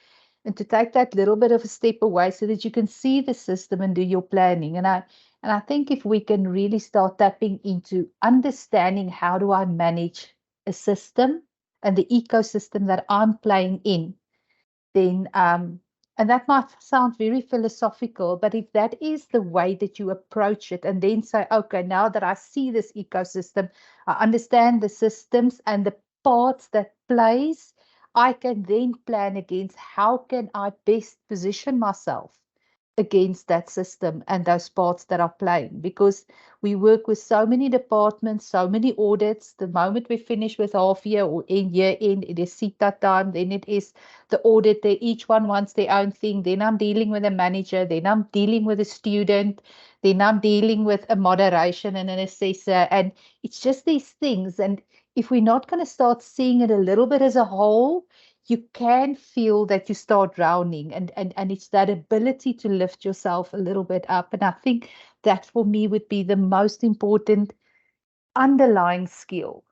and to take that little bit of a step away so that you can see the system and do your planning. And I think if we can really start tapping into understanding how do I manage a system and the ecosystem that I'm playing in, then And that might sound very philosophical, but if that is the way that you approach it and then say, okay, now that I see this ecosystem, I understand the systems and the parts that plays, I can then plan against how can I best position myself against that system and those parts that are playing, because we work with so many departments, so many audits. The moment we finish with half year or year end, it is CETA time, then it is the audit. Each one wants their own thing. Then I'm dealing with a manager, then I'm dealing with a student, then I'm dealing with a moderation and an assessor, and it's just these things. And if we're not going to start seeing it a little bit as a whole, you can feel that you start drowning, and it's that ability to lift yourself a little bit up. And I think that for me would be the most important underlying skill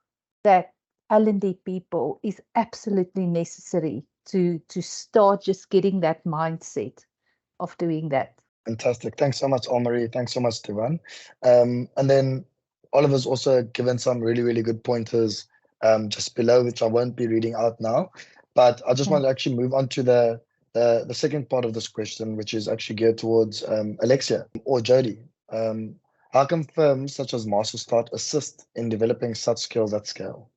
that L&D people is absolutely necessary to start just getting that mindset of doing that. Fantastic. Thanks so much, Almarie. Thanks so much, Devan. And then Oliver's also given some really, really good pointers just below, which I won't be reading out now. But I just want to actually move on to the second part of this question, which is actually geared towards Alexia or Jody. How can firms such as MasterStart assist in developing such skills at scale?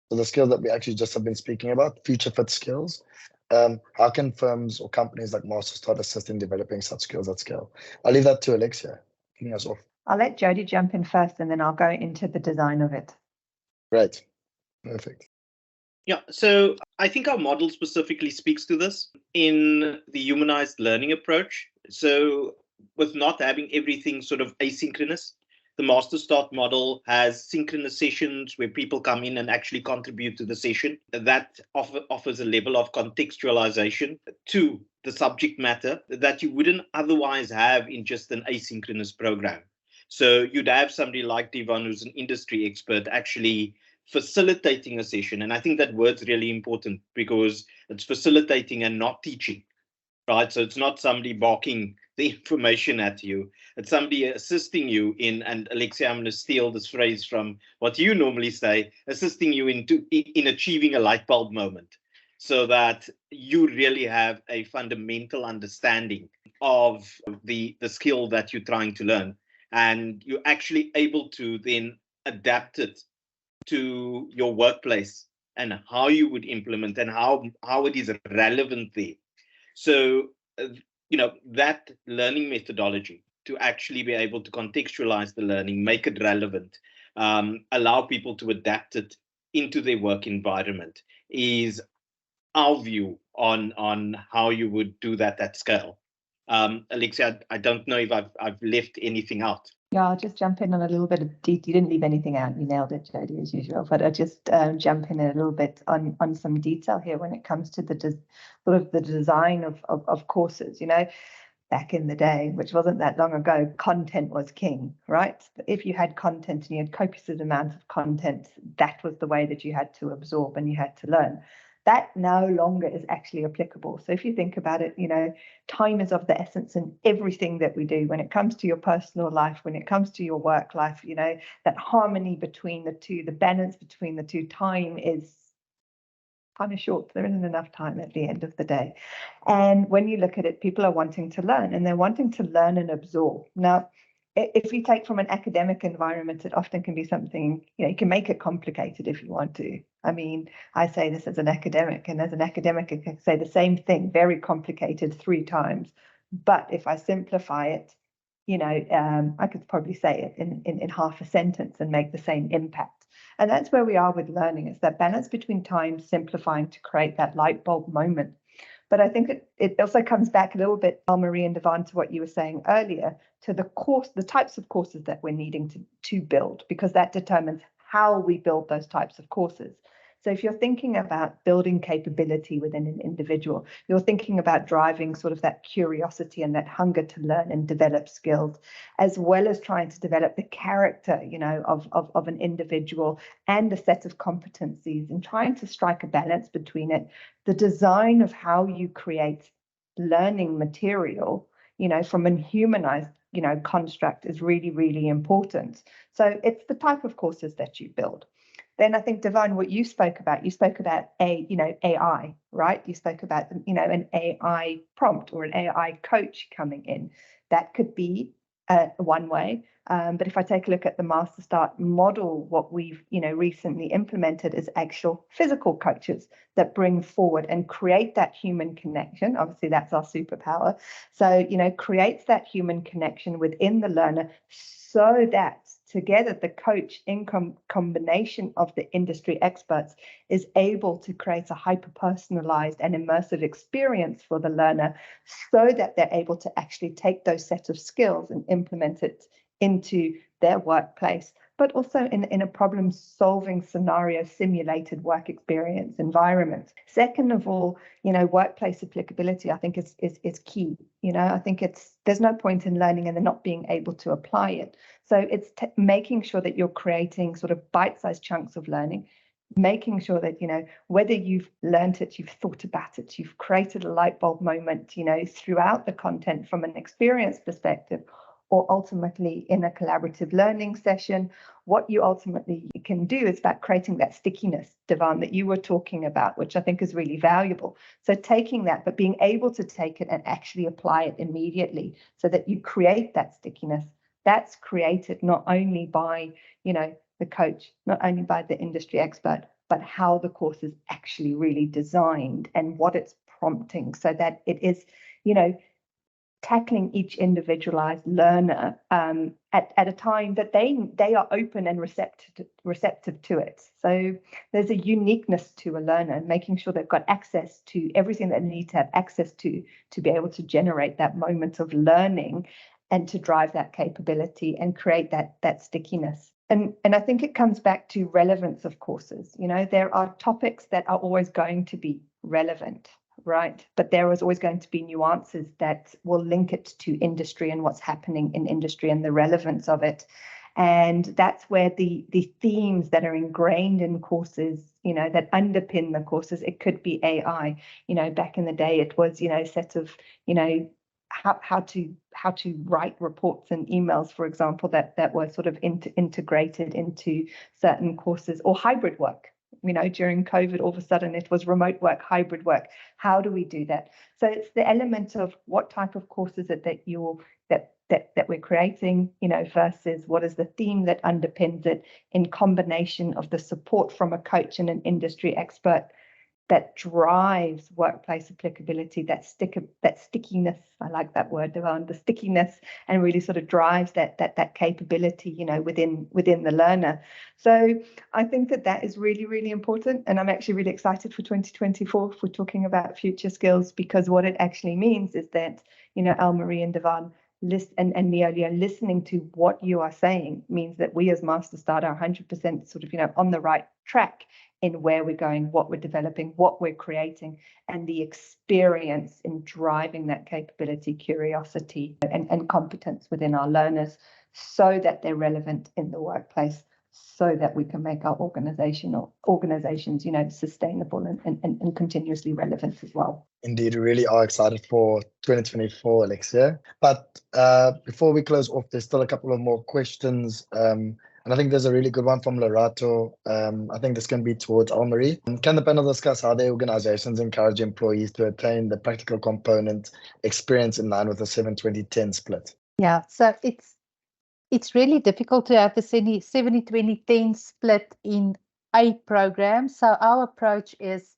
So the skills that we actually just have been speaking about, future fit skills. How can firms or companies like MasterStart assist in developing such skills at scale? I'll leave that to Alexia, kicking us off. I'll let Jody jump in first, and then I'll go into the design of it. Great. Perfect. Yeah, so I think our model specifically speaks to this in the humanized learning approach. So with not having everything sort of asynchronous, the MasterStart model has synchronous sessions where people come in and actually contribute to the session. That offers a level of contextualization to the subject matter that you wouldn't otherwise have in just an asynchronous program. So you'd have somebody like Devan, who's an industry expert, actually facilitating a session. And I think that word's really important because it's facilitating and not teaching, right? So it's not somebody barking the information at you. It's somebody assisting you in, and Alexia, I'm going to steal this phrase from what you normally say, assisting you in achieving a light bulb moment so that you really have a fundamental understanding of the skill that you're trying to learn. And you're actually able to then adapt it to your workplace and how you would implement and how it is relevant there. So, that learning methodology to actually be able to contextualize the learning, make it relevant, allow people to adapt it into their work environment is our view on how you would do that at scale. Alexia, I don't know if I've left anything out. Yeah, I'll just jump in on a little bit of detail. You didn't leave anything out. You nailed it, Jody, as usual. But I'll just jump in a little bit on some detail here when it comes to the design of courses. Back in the day, which wasn't that long ago, content was king, right? If you had content and you had copious amounts of content, that was the way that you had to absorb and you had to learn. That no longer is actually applicable. So if you think about it, time is of the essence in everything that we do. When it comes to your personal life, when it comes to your work life, that harmony between the two, the balance between the two, time is short. There isn't enough time at the end of the day. And when you look at it, people are wanting to learn, and they're wanting to learn and absorb. Now, if you take from an academic environment, it often can be something, you can make it complicated if you want to. I mean, I say this as an academic, and as an academic, I can say the same thing, very complicated 3 times. But if I simplify it, I could probably say it in half a sentence and make the same impact. And that's where we are with learning. It's that balance between time, simplifying to create that light bulb moment. But I think it also comes back a little bit, Almarie and Devan, to what you were saying earlier, to the types of courses that we're needing to build, because that determines how we build those types of courses. So if you're thinking about building capability within an individual, you're thinking about driving sort of that curiosity and that hunger to learn and develop skills, as well as trying to develop the character, of an individual and a set of competencies, and trying to strike a balance between it. The design of how you create learning material, from a humanized, construct is really, really important. So it's the type of courses that you build. then I think, Devon, what you spoke about AI, right? You spoke about, an AI prompt or an AI coach coming in. That could be one way. But if I take a look at the MasterStart model, what we've, recently implemented is actual physical coaches that bring forward and create that human connection. Obviously, that's our superpower. So, creates that human connection within the learner so that together the coach in combination of the industry experts is able to create a hyper-personalized and immersive experience for the learner so that they're able to actually take those set of skills and implement it into their workplace, but also in a problem-solving scenario simulated work experience environment. Second of all, workplace applicability, I think is key. I think there's no point in learning and then not being able to apply it. So it's making sure that you're creating sort of bite-sized chunks of learning, making sure that, whether you've learned it, you've thought about it, you've created a light bulb moment, throughout the content from an experience perspective, or ultimately in a collaborative learning session, what you ultimately can do is about creating that stickiness, Devon, that you were talking about, which I think is really valuable. So taking that, but being able to take it and actually apply it immediately so that you create that stickiness. That's created not only by, the coach, not only by the industry expert, but how the course is actually really designed and what it's prompting so that it is, tackling each individualized learner at a time that they are open and receptive to it. So there's a uniqueness to a learner, making sure they've got access to everything that they need to have access to be able to generate that moment of learning and to drive that capability and create that stickiness. And I think it comes back to relevance of courses. There are topics that are always going to be relevant, right? But there is always going to be nuances that will link it to industry and what's happening in industry and the relevance of it. And that's where the themes that are ingrained in courses, that underpin the courses, it could be AI. Back in the day, it was, a set of, how to write reports and emails, for example, that were sort of integrated into certain courses, or hybrid work. During COVID, all of a sudden it was remote work, hybrid work. How do we do that? So it's the element of what type of courses that we're creating, versus what is the theme that underpins it, in combination of the support from a coach and an industry expert that drives workplace applicability, that stickiness. I like that word, Devon, the stickiness, and really sort of drives that capability, within the learner. So I think that is really, really important. And I'm actually really excited for 2024 if we're talking about future skills, because what it actually means is that, Marie and Devon, and Neolia, listening to what you are saying means that we as MasterStart are 100% sort of, on the right track in where we're going, what we're developing, what we're creating, and the experience in driving that capability, curiosity, and competence within our learners so that they're relevant in the workplace, so that we can make our organizations, sustainable and continuously relevant as well. Indeed, we really are excited for 2024, Alexia. But before we close off, there's still a couple of more questions. And I think there's a really good one from Lorato. I think this can be towards Almarie. Can the panel discuss how the organizations encourage employees to attain the practical component experience in line with the 70-20-10 split? Yeah, so it's really difficult to have the 70-20-10 split in a program. So our approach is,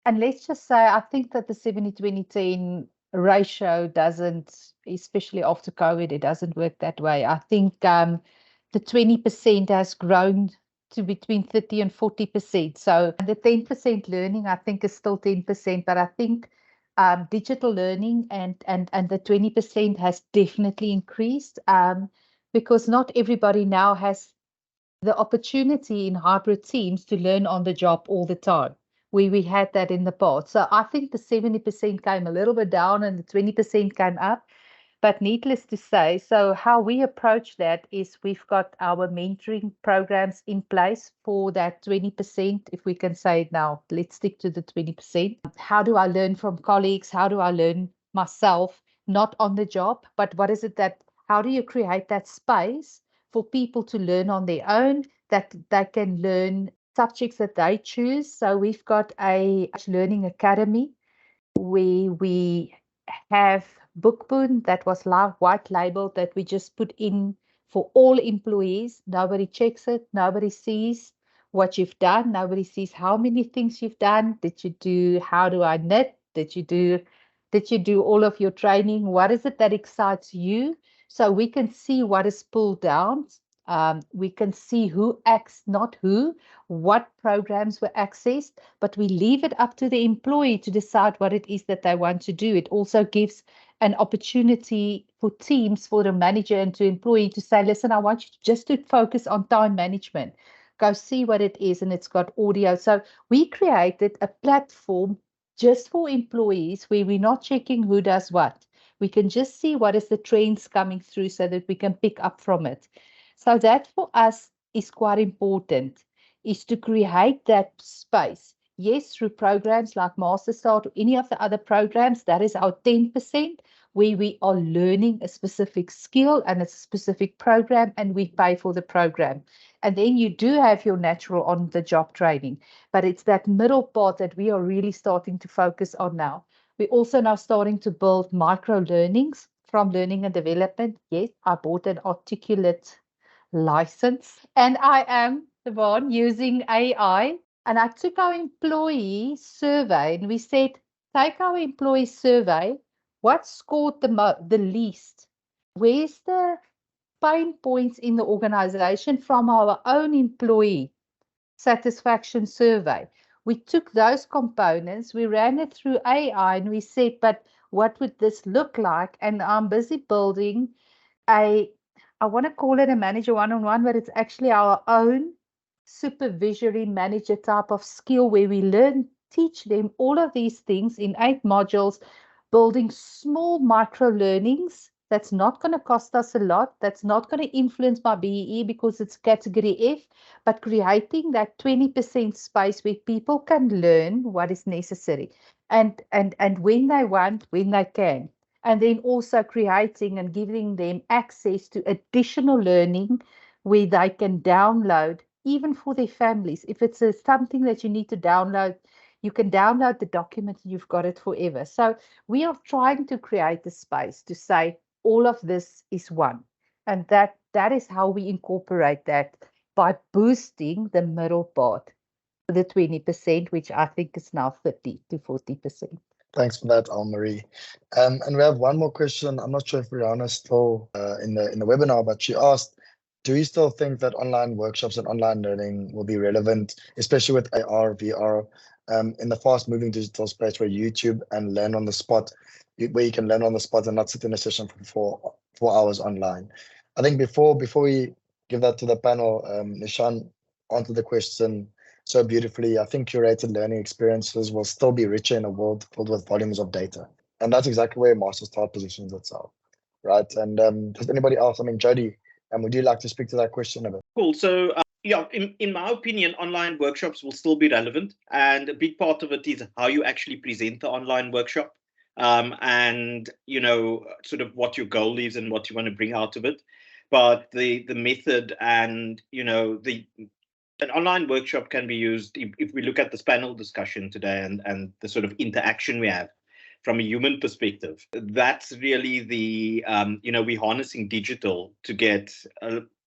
and let's just say, I think that the 70-20-10 ratio doesn't, especially after COVID, it doesn't work that way. I think the 20% has grown to between 30 and 40%. So the 10% learning, I think, is still 10%, but I think digital learning and the 20% has definitely increased, because not everybody now has the opportunity in hybrid teams to learn on the job all the time. We had that in the past. So I think the 70% came a little bit down and the 20% came up. But needless to say, so how we approach that is we've got our mentoring programs in place for that 20%, if we can say it now. Let's stick to the 20%. How do I learn from colleagues? How do I learn myself? Not on the job, but what is it how do you create that space for people to learn on their own, that they can learn subjects that they choose. So we've got a learning academy where we have Bookboon that was white labeled that we just put in for all employees. Nobody checks it. Nobody sees what you've done. Nobody sees how many things you've done. Did you do, how do I knit? Did you do all of your training? What is it that excites you? So we can see what is pulled down. We can see who acts, not who, what programs were accessed, but we leave it up to the employee to decide what it is that they want to do. It also gives an opportunity for teams, for the manager and to employee to say, listen, I want you just to focus on time management. Go see what it is, and it's got audio. So we created a platform just for employees where we're not checking who does what. We can just see what is the trends coming through so that we can pick up from it. So that for us is quite important, is to create that space. Yes, through programs like MasterStart or any of the other programs, that is our 10% where we are learning a specific skill and it's a specific program and we pay for the program. And then you do have your natural on-the-job training, but it's that middle part that we are really starting to focus on now. We're also now starting to build micro learnings from learning and development. Yes, I bought an articulate license and I am the one using AI, and I took our employee survey and we said, take our employee survey, what scored the least? Where's the pain points in the organization from our own employee satisfaction survey? We took those components, we ran it through AI and we said, but what would this look like? And I'm busy building I want to call it a manager one-on-one, but it's actually our own supervisory manager type of skill where we teach them all of these things in 8 modules, building small micro learnings. That's not going to cost us a lot. That's not going to influence my BEE because it's category F, but creating that 20% space where people can learn what is necessary and when they want, when they can. And then also creating and giving them access to additional learning where they can download, even for their families. If it's something that you need to download, you can download the document and you've got it forever. So we are trying to create a space to say all of this is one. And that is how we incorporate that by boosting the middle part, the 20%, which I think is now 30 to 40%. Thanks for that, Anne-Marie. And we have one more question. I'm not sure if Rihanna's still in the webinar, but she asked, do you still think that online workshops and online learning will be relevant, especially with AR, VR, in the fast-moving digital space where YouTube and learn on the spot, where you can learn on the spot and not sit in a session for 4 hours online? I think before we give that to the panel, Nishan answered the question so beautifully. I think curated learning experiences will still be richer in a world filled with volumes of data. And that's exactly where MasterStart positions itself, right? And does anybody else, I mean, Jody, would you like to speak to that question a bit? Cool. So, yeah, in my opinion, online workshops will still be relevant. And a big part of it is how you actually present the online workshop and, you know, sort of what your goal is and what you want to bring out of it. But the method and, you know, an online workshop can be used if we look at this panel discussion today and the sort of interaction we have from a human perspective. That's really the, you know, we're harnessing digital to get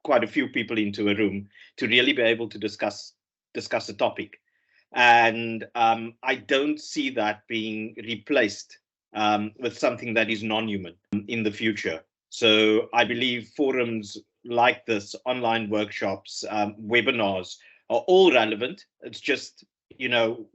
quite a few people into a room to really be able to discuss a topic. And I don't see that being replaced with something that is non-human in the future. So I believe forums like this, online workshops, webinars are all relevant. It's just, you know,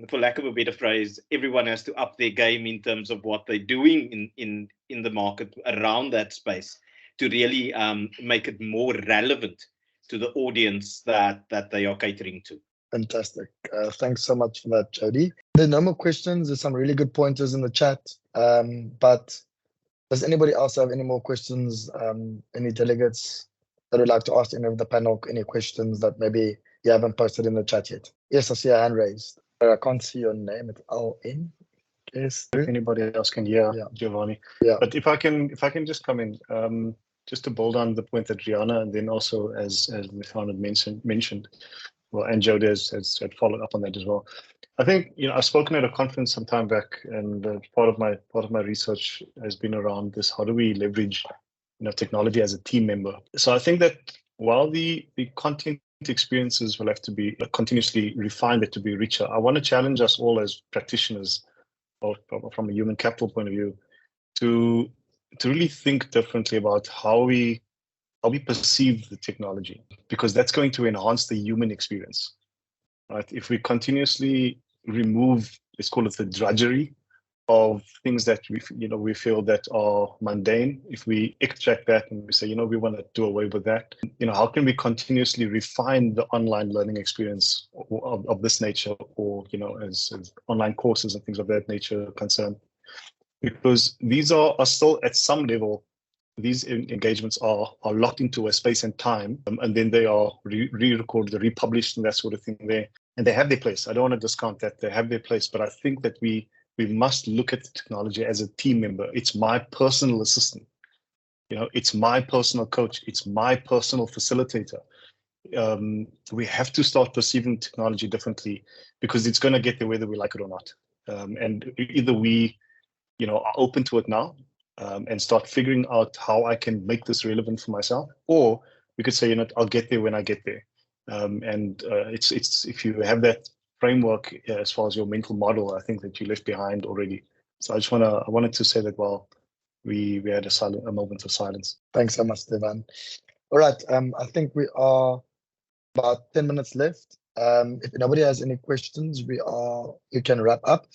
for lack of a better phrase, everyone has to up their game in terms of what they're doing in the market around that space to really make it more relevant to the audience that they are catering to. Fantastic. Thanks so much for that, Jody. There are no more questions. There's some really good pointers in the chat. But does anybody else have any more questions? Any delegates that would like to ask any of the panel any questions that maybe you haven't posted in the chat yet? Yes, I see a hand raised. I can't see your name. It's LN. Yes. If anybody else can hear, yeah. Giovanni. Yeah. But if I can just come in, just to build on the point that Rihanna and then also as Nathan had mentioned, well, and Jody has followed up on that as well. I think, I've spoken at a conference some time back, and part of my research has been around this: how do we leverage, technology as a team member? So I think that while the content experiences will have to be continuously refined to be richer, I want to challenge us all as practitioners, or from a human capital point of view, to really think differently about how we perceive the technology, because that's going to enhance the human experience, right? If we continuously remove, let's call it the drudgery of things that we feel that are mundane, if we extract that and we say, we want to do away with that, how can we continuously refine the online learning experience of this nature, or as online courses and things of that nature are concerned? Because these are still at some level, these engagements are locked into a space and time, and then they are re-recorded, republished, and that sort of thing there. And they have their place. I don't want to discount that. They have their place. But I think that we must look at the technology as a team member. It's my personal assistant. It's my personal coach. It's my personal facilitator. We have to start perceiving technology differently, because it's going to get there whether we like it or not. And either we, are open to it now, and start figuring out how I can make this relevant for myself, or we could say, I'll get there when I get there. It's if you have that framework as far as your mental model, I think that you left behind already. So I wanted to say that while we had a moment of silence. Thanks so much, Devan. All right, I think we are about 10 minutes left. If nobody has any questions, you can wrap up.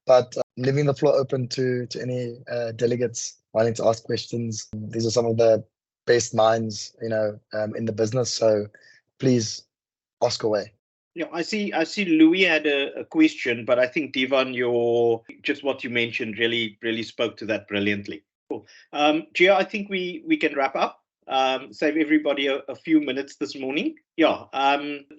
But leaving the floor open to any delegates wanting to ask questions. These are some of the best minds, in the business. So please ask away. Yeah, I see Louis had a question, but I think Devan, just what you mentioned really spoke to that brilliantly. Cool. Gia, I think we can wrap up. Save everybody a few minutes this morning. Yeah.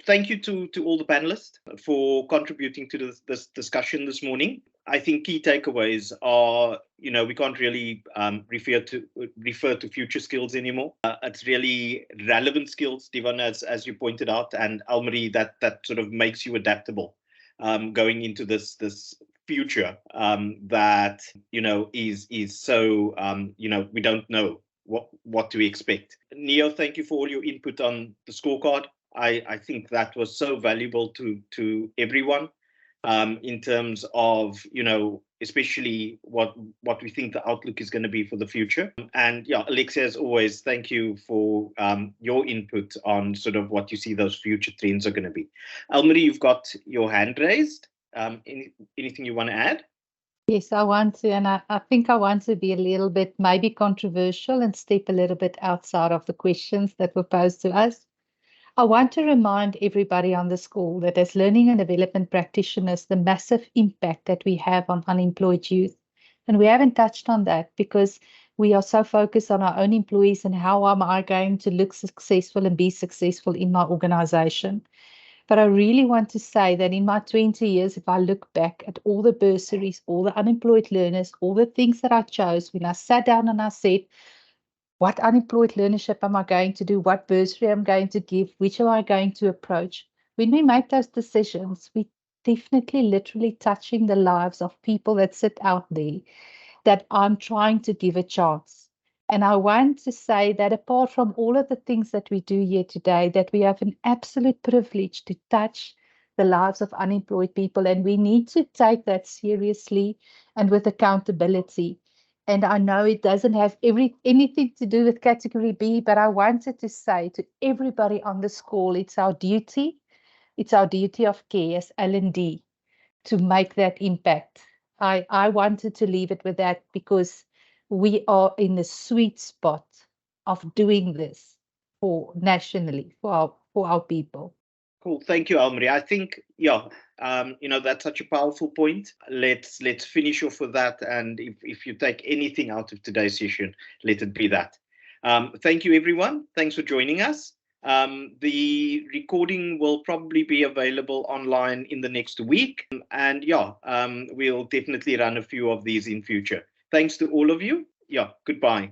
Thank you to all the panelists for contributing to this discussion this morning. I think key takeaways are, we can't really refer to future skills anymore. It's really relevant skills, Devan, as you pointed out, and Almarie, that sort of makes you adaptable going into this future that is so we don't know what to expect. Neo, thank you for all your input on the scorecard. I think that was so valuable to everyone in terms of, especially what we think the outlook is going to be for the future. And yeah, Alexia, as always, thank you for your input on sort of what you see those future trends are going to be. Almarie, you've got your hand raised. Anything you want to add? Yes, I want to, and I think I want to be a little bit maybe controversial and step a little bit outside of the questions that were posed to us. I want to remind everybody on this call that as learning and development practitioners, the massive impact that we have on unemployed youth. And we haven't touched on that because we are so focused on our own employees and how am I going to look successful and be successful in my organization. But I really want to say that in my 20 years, if I look back at all the bursaries, all the unemployed learners, all the things that I chose, when I sat down and I said, what unemployed learnership am I going to do? What bursary am I going to give? Which am I going to approach? When we make those decisions, we definitely literally touching the lives of people that sit out there that I'm trying to give a chance. And I want to say that apart from all of the things that we do here today, that we have an absolute privilege to touch the lives of unemployed people. And we need to take that seriously and with accountability. And I know it doesn't have anything to do with category B, but I wanted to say to everybody on this call, it's our duty of care as L&D to make that impact. I wanted to leave it with that because we are in the sweet spot of doing this nationally for our people. Cool. Thank you, Almarie. I think, that's such a powerful point. Let's finish off with that. And if you take anything out of today's session, let it be that. Thank you, everyone. Thanks for joining us. The recording will probably be available online in the next week. And we'll definitely run a few of these in future. Thanks to all of you. Goodbye.